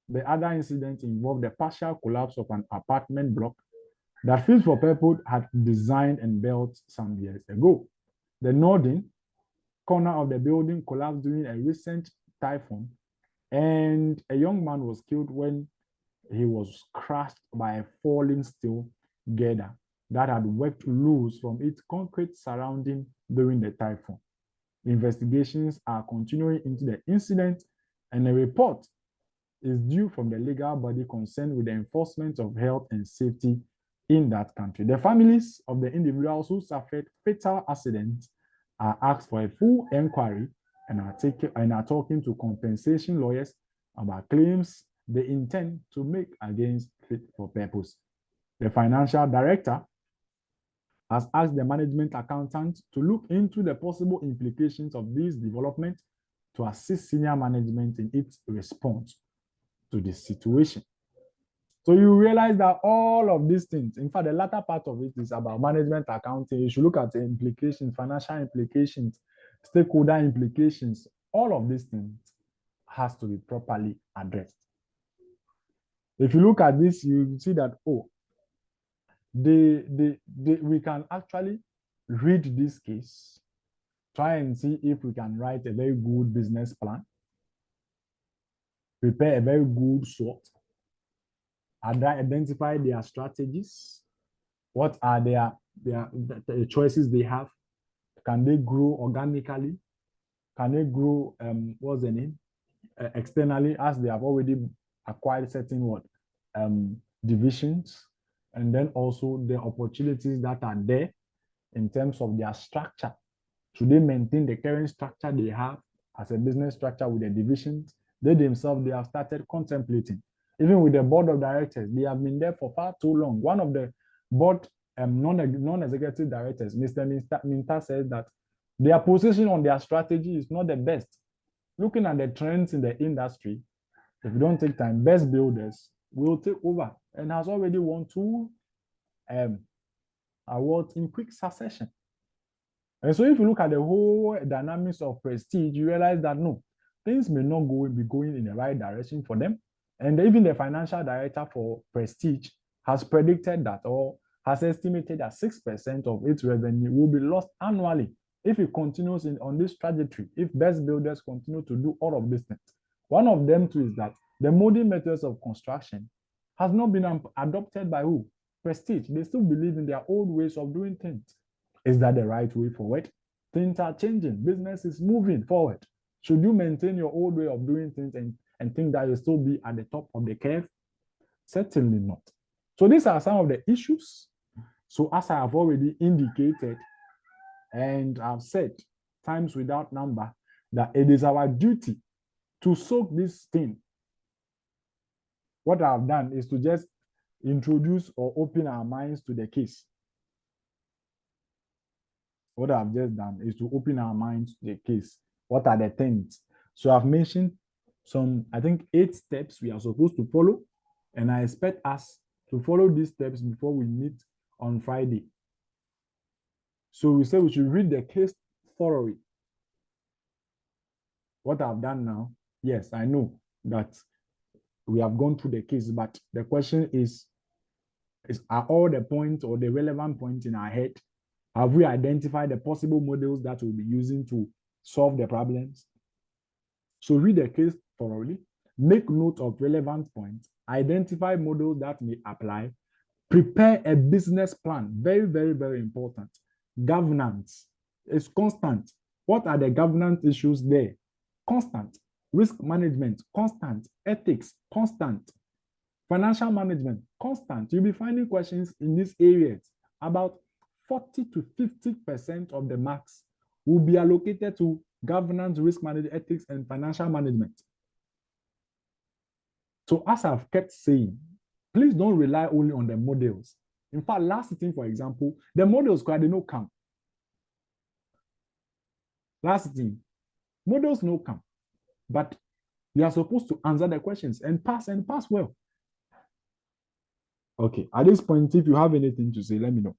The other incident involved the partial collapse of an apartment block that Fit for Purpose had designed and built some years ago. The northern corner of the building collapsed during a recent typhoon, and a young man was killed when he was crushed by a falling steel girder that had worked loose from its concrete surrounding during the typhoon. Investigations are continuing into the incident, and a report is due from the legal body concerned with the enforcement of health and safety in that country. The families of the individuals who suffered fatal accidents are asked for a full inquiry and are talking to compensation lawyers about claims they intend to make against Fit for Purpose. The financial director has asked the management accountant to look into the possible implications of these developments to assist senior management in its response to the situation. So you realize that all of these things, in fact, the latter part of it is about management accounting. You should look at the implications, financial implications, stakeholder implications. All of these things has to be properly addressed. If you look at this, you see that, oh, we can actually read this case, try and see if we can write a very good business plan, prepare a very good SWOT, identify their strategies, what are the choices they have, can they grow organically, can they grow, what's the name, externally, as they have already acquired certain divisions, and then also the opportunities that are there in terms of their structure. Should they maintain the current structure they have as a business structure with the divisions? They themselves, they have started contemplating. Even with the board of directors, they have been there for far too long. One of the board non-executive directors, Mr. Minta, says that their position on their strategy is not the best. Looking at the trends in the industry, If you don't take time, best builders will take over and has already won 2 awards in quick succession. And so if you look at the whole dynamics of Prestige, you realize that no, things may not be going in the right direction for them. And even the financial director for Prestige has predicted that, or has estimated that 6% of its revenue will be lost annually if it continues on this trajectory, if best builders continue to do all of these things. One of them too is that the modern methods of construction has not been adopted by who? Prestige. They still believe in their old ways of doing things. Is that the right way forward? Things are changing. Business is moving forward. Should you maintain your old way of doing things and think that you'll still be at the top of the curve? Certainly not. So these are some of the issues. So as I have already indicated, and I've said times without number, that it is our duty to soak this thing. What I've done is to just introduce or open our minds to the case. What I've just done is to open our minds to the case. What are the things? So I've mentioned some, I think, 8 steps we are supposed to follow, and I expect us to follow these steps before we meet on Friday. So we say we should read the case thoroughly. What I've done now, yes, I know that we have gone through the case, but the question is are all the points or the relevant points in our head? Have we identified the possible models that we'll be using to solve the problems? So read the case thoroughly, make note of relevant points, identify models that may apply, prepare a business plan. Very, very, very important. Governance is constant. What are the governance issues there? Constant. Risk management, constant. Ethics, constant. Financial management, constant. You'll be finding questions in these areas. About 40 to 50% of the marks will be allocated to governance, risk management, ethics, and financial management. So as I've kept saying, please don't rely only on the models. In fact, last sitting, for example, the models they no come. Last sitting, models no come. But you are supposed to answer the questions and pass well. Okay, at this point, if you have anything to say, let me know.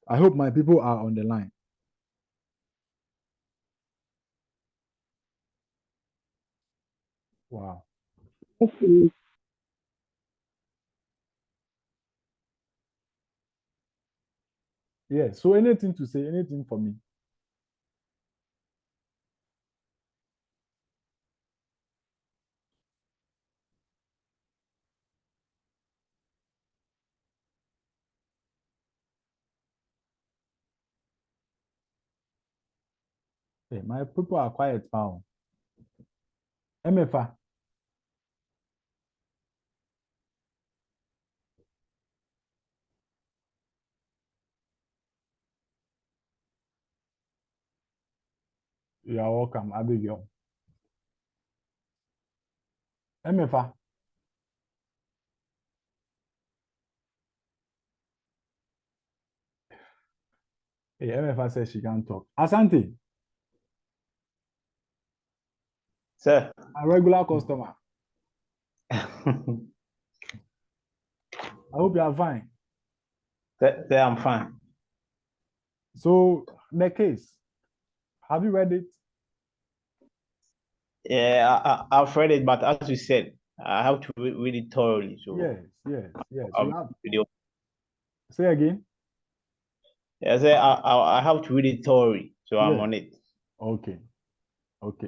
I hope my people are on the line. Wow. Okay. Yeah, so anything to say, anything for me? Hey, my people are quiet now. MFA. You are welcome, Abigail. MFA. Hey, MFA says she can't talk. Asante. Sir. A regular customer. I hope you are fine. Sir, I'm fine. So, the case, have you read it? Yeah, I've read it, but as you said, I have to read it thoroughly. So Yes. You have. video. Say again. Yeah, I have to read it thoroughly, so I'm on it. Okay.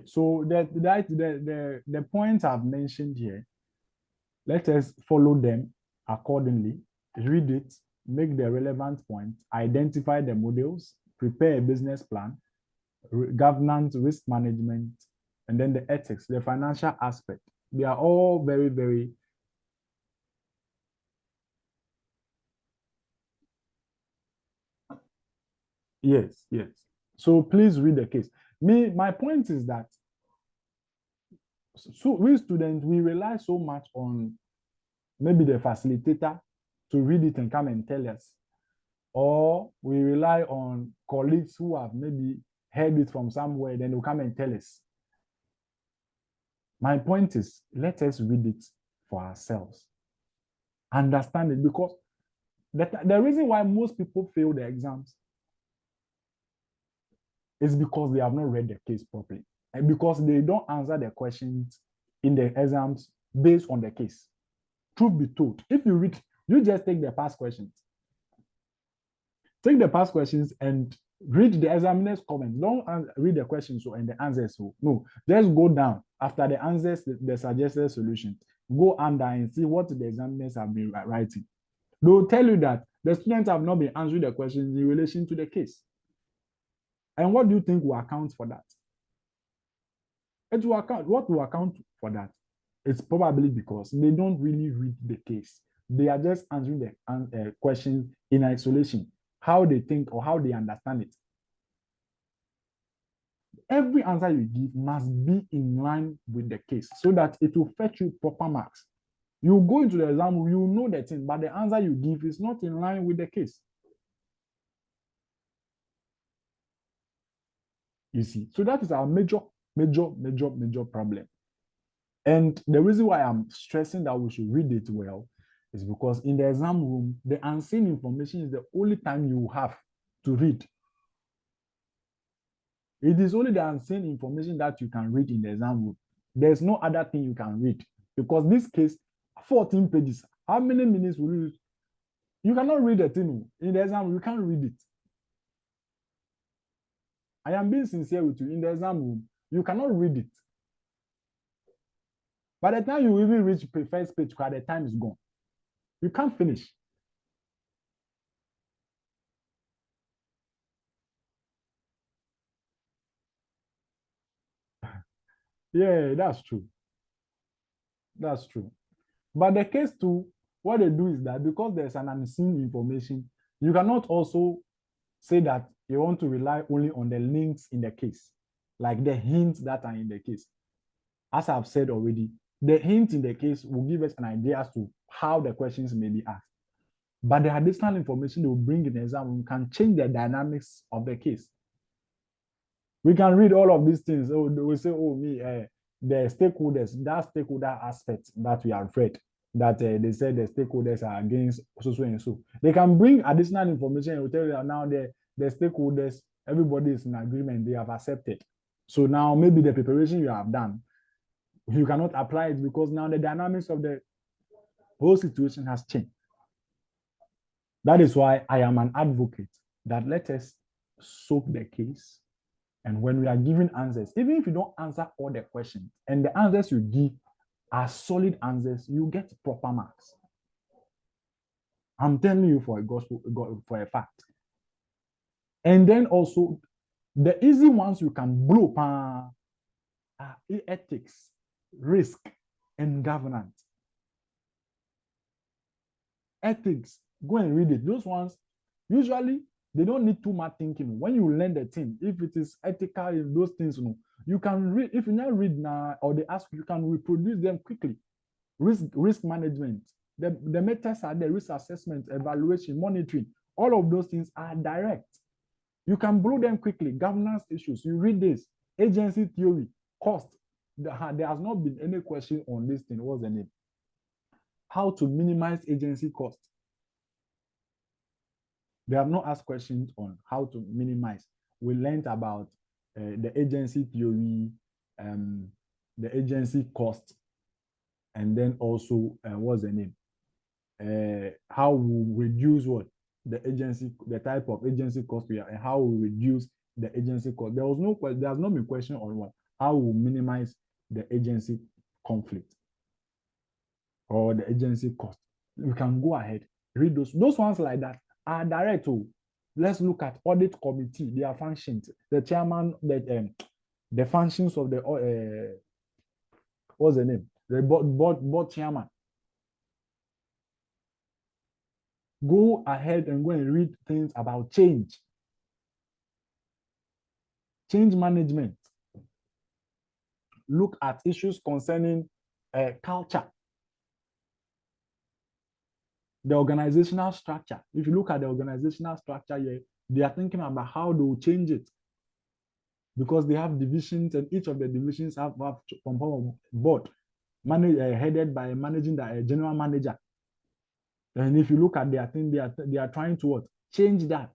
So the points I've mentioned here, let us follow them accordingly. Read it, make the relevant points, identify the models, prepare a business plan, governance, risk management, and then the ethics, the financial aspect. They are all very, very yes. So please read the case. My point is that so we students, we rely so much on maybe the facilitator to read it and come and tell us. or we rely on colleagues who have maybe heard it from somewhere, then they'll come and tell us. My point is, let us read it for ourselves. Understand it, because the reason why most people fail the exams is because they have not read the case properly, and because they don't answer the questions in the exams based on the case. Truth be told, if you read, you just take the past questions. Take the past questions and read the examiner's comments. Don't read the questions and the answers. No, just go down after the answers, the suggested solution. Go under and see what the examiners have been writing. They'll tell you that the students have not been answering the questions in relation to the case. And what do you think will account for that? What will account for that? It's probably because they don't really read the case. They are just answering the questions in isolation, how they think or how they understand it. Every answer you give must be in line with the case so that it will fetch you proper marks. You go into the exam, you know the thing, but the answer you give is not in line with the case. You see, so that is our major problem. And the reason why I'm stressing that we should read it well is because in the exam room, the unseen information is the only time you have to read. It is only the unseen information that you can read in the exam room. There's no other thing you can read, because this case, 14 pages, how many minutes will you use? You cannot read the thing in the exam room. You can't read it. I am being sincere with you. In the exam room, you cannot read it. By the time you even reach the first page, the time is gone. You can't finish. Yeah, that's true. That's true. But the case too, what they do is that because there's an unseen information, you cannot also say that you want to rely only on the links in the case, like the hints that are in the case. As I've said already, the hint in the case will give us an idea as to how the questions may be asked. But the additional information they will bring in the exam can change the dynamics of the case. We can read all of these things. Oh, they will say, oh, the stakeholders, that stakeholder aspect that we have read, that they said the stakeholders are against so and so. They can bring additional information and will tell you that now the stakeholders, everybody is in agreement, they have accepted. So now maybe the preparation you have done, you cannot apply it because now the dynamics of the whole situation has changed. That is why I am an advocate that let us soak the case. And when we are giving answers, even if you don't answer all the questions and the answers you give are solid answers, you get proper marks. I'm telling you for a fact. And then also, the easy ones you can blow are ethics, risk, and governance. Ethics, go and read it. Those ones, usually, they don't need too much thinking. When you learn the thing, if it is ethical, if those things, you can read. If you not read now, or they ask, you can reproduce them quickly. Risk management, the methods are there, risk assessment, evaluation, monitoring. All of those things are direct. You can blow them quickly. Governance issues, you read this. Agency theory, cost. There has not been any question on this thing. What's the name? How to minimize agency cost. They have not asked questions on how to minimize. We learned about the agency theory, the agency cost, and then also what's the name? How we reduce what the type of agency cost we are, and how we reduce the agency cost. There has not been question on what how we minimize the agency conflict or the agency cost. We can go ahead, read those ones like that are direct. Let's look at audit committee, their functions, the chairman, the functions of the what's the name? The board chairman. Go ahead and go and read things about change management. Look at issues concerning culture. The organizational structure. If you look at the organizational structure here, they are thinking about how they will change it. Because they have divisions, and each of the divisions have some form of board headed by a general manager. And if you look at their thing, they are trying to what? Change that.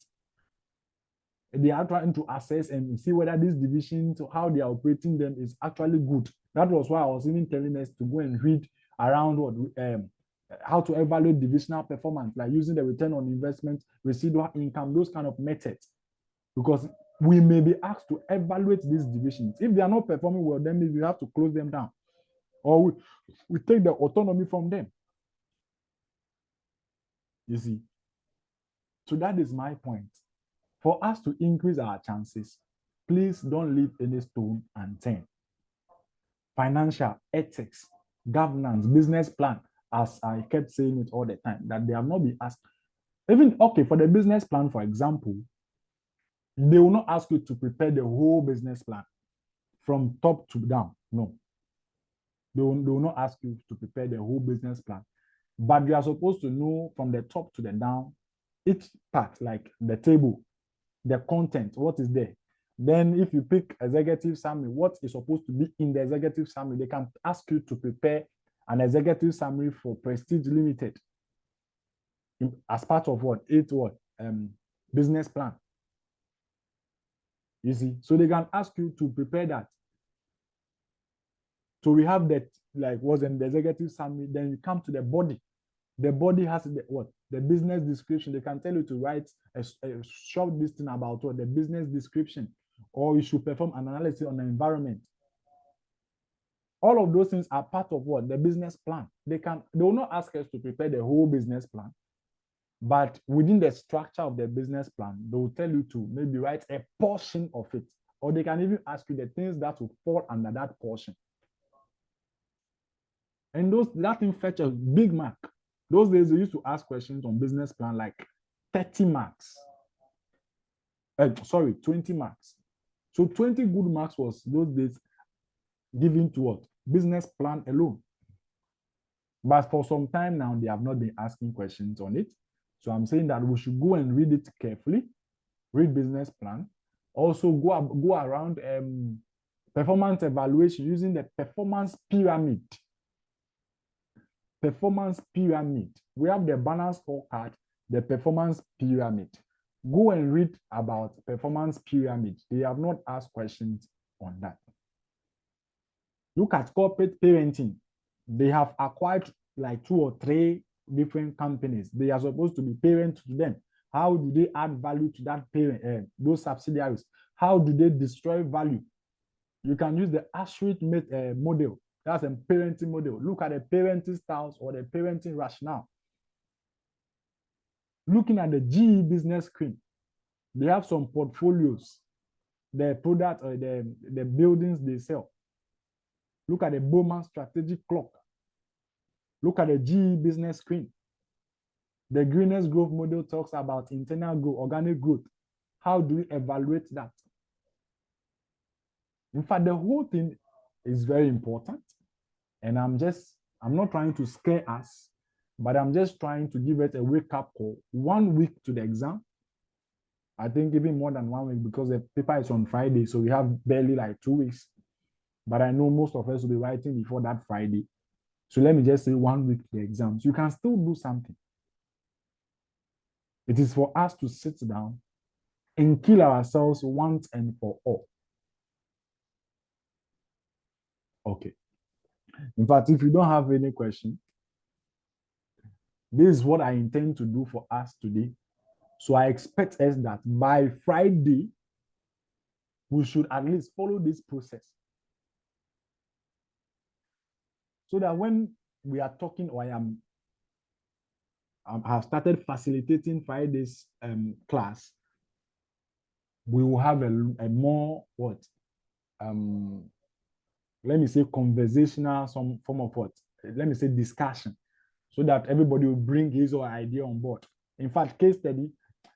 They are trying to assess and see whether these divisions, how they are operating them, is actually good. That was why I was even telling us to go and read around how to evaluate divisional performance, like using the return on investment, residual income, those kind of methods. Because we may be asked to evaluate these divisions. If they are not performing well, then we have to close them down, or we take the autonomy from them. You see, so that is my point. For us to increase our chances, please don't leave any stone unturned. Financial, ethics, governance, business plan, as I kept saying it all the time, that they have not been asked. Even, okay, for the business plan, for example, they will not ask you to prepare the whole business plan from top to down. No. They will not ask you to prepare the whole business plan. But you are supposed to know from the top to the down, each part, like the table, the content, what is there. Then if you pick executive summary, what is supposed to be in the executive summary, they can ask you to prepare an executive summary for Prestige Limited as part of what? Business plan. You see, so they can ask you to prepare that. So we have that, like, what's in the executive summary. Then you come to the body. The body has the business description. They can tell you to write a short listing about the business description, or you should perform an analysis on the environment. All of those things are part of the business plan. They will not ask us to prepare the whole business plan, but within the structure of the business plan, they will tell you to maybe write a portion of it, or they can even ask you the things that will fall under that portion. And that thing fetch a big mark. Those days, they used to ask questions on business plan like 30 marks. 20 marks. So 20 good marks was those days given to what? Business plan alone. But for some time now, they have not been asking questions on it. So I'm saying that we should go and read it carefully, read business plan. Also go around performance evaluation using the performance pyramid. Performance pyramid. We have the balance scorecard, the performance pyramid. Go and read about performance pyramid. They have not asked questions on that. Look at corporate parenting. They have acquired like 2 or 3 different companies. They are supposed to be parents to them. How do they add value to that parent, those subsidiaries? How do they destroy value? You can use the Ashrit model. That's a parenting model. Look at the parenting styles or the parenting rationale. Looking at the GE business screen, they have some portfolios, the product or the buildings they sell. Look at the Bowman strategic clock. Look at the GE business screen. The greenest growth model talks about internal growth, organic growth. How do we evaluate that? In fact, the whole thing is very important. And I'm not trying to scare us, but I'm just trying to give it a wake-up call. 1 week to the exam. I think even more than 1 week, because the paper is on Friday, so we have barely like 2 weeks. But I know most of us will be writing before that Friday. So let me just say 1 week to the exams. You can still do something. It is for us to sit down and kill ourselves once and for all. Okay. In fact, if you don't have any question, this is what I intend to do for us today. So I expect us that by Friday, we should at least follow this process. So that when we are talking, or I have started facilitating Friday's class, we will have a more let me say conversational, some form of let me say discussion, so that everybody will bring his or her idea on board. In fact, case study,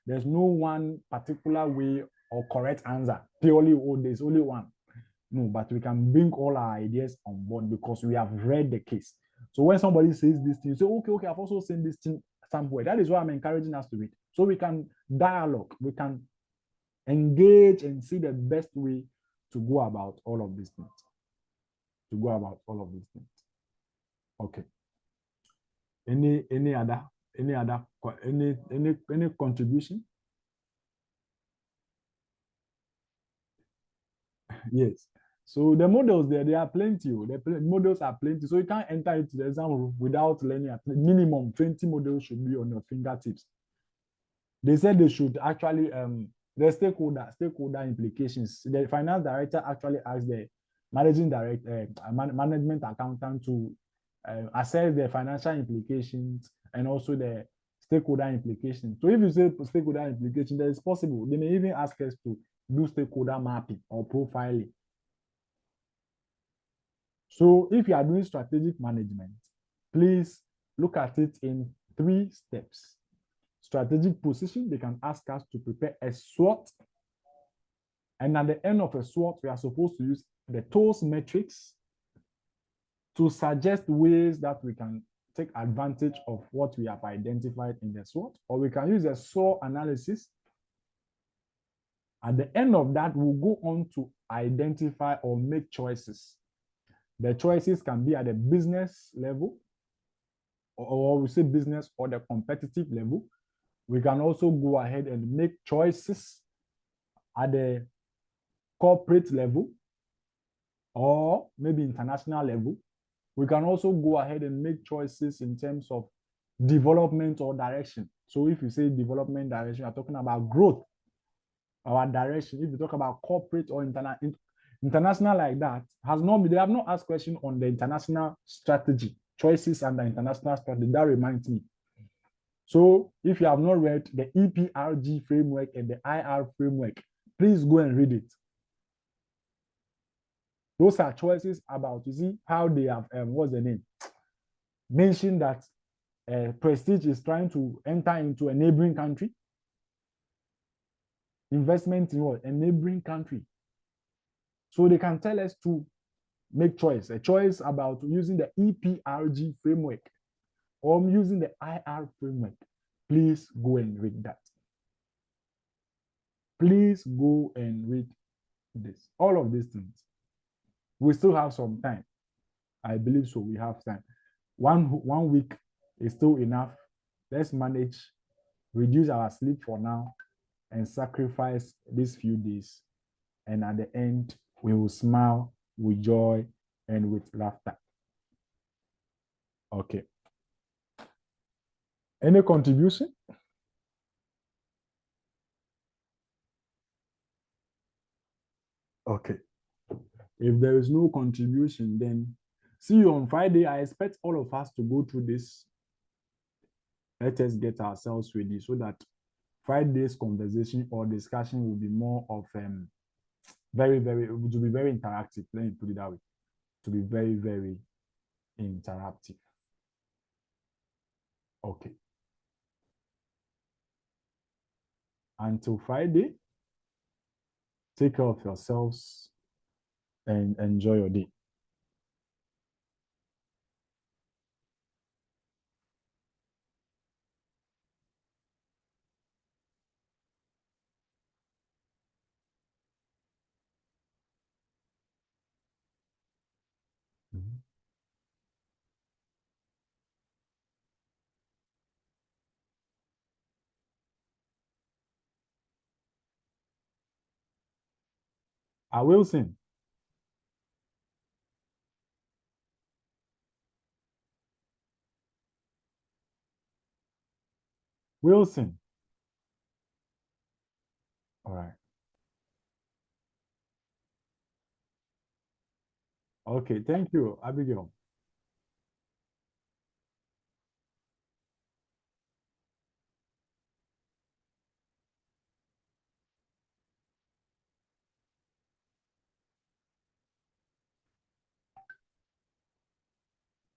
there's no one particular way or correct answer. There's only one. No, but we can bring all our ideas on board because we have read the case. So when somebody says this thing, you say, okay, I've also seen this thing somewhere. That is why I'm encouraging us to read. So we can dialogue, we can engage and see the best way to go about all of these things. Okay. Any other any contribution? Yes. So the models there are plenty. The models are plenty. So you can't enter into the exam room without learning. At minimum 20 models should be on your fingertips. They said they should actually the stakeholder implications. The finance director actually asked the managing director, management accountant to assess the financial implications and also the stakeholder implications. So if you say stakeholder implication, that is possible. They may even ask us to do stakeholder mapping or profiling. So if you are doing strategic management, please look at it in 3 steps. Strategic position, they can ask us to prepare a SWOT. And at the end of a SWOT, we are supposed to use the TOES metrics to suggest ways that we can take advantage of what we have identified in the SWOT, or we can use a SWOT analysis. At the end of that, we'll go on to identify or make choices. The choices can be at the business level, or we say business or the competitive level. We can also go ahead and make choices at the corporate level or maybe international level. We can also go ahead and make choices in terms of development or direction. So if you say development direction, you're talking about growth, our direction. If you talk about corporate or international like that, they have not asked question on the international strategy, choices and the international strategy. That reminds me. So if you have not read the EPRG framework and the IR framework, please go and read it. Those are choices about, you see, how they have, what's the name? Mentioned that Prestige is trying to enter into a neighboring country. Investment in what? A neighboring country. So they can tell us to make a choice about using the EPRG framework or using the IR framework. Please go and read that. Please go and read this. All of these things. We still have some time. I believe so. We have time. One week is still enough. Let's manage, reduce our sleep for now, and sacrifice these few days. And at the end, we will smile with joy and with laughter. Okay. Any contribution? Okay. If there is no contribution, then see you on Friday. I expect all of us to go through this. Let us get ourselves ready so that Friday's conversation or discussion will be more of it will be very interactive. Let me put it that way. To be very, very interactive. Okay. Until Friday, take care of yourselves and enjoy your day. Wilson. Wilson. All right. Okay, thank you, Abigail.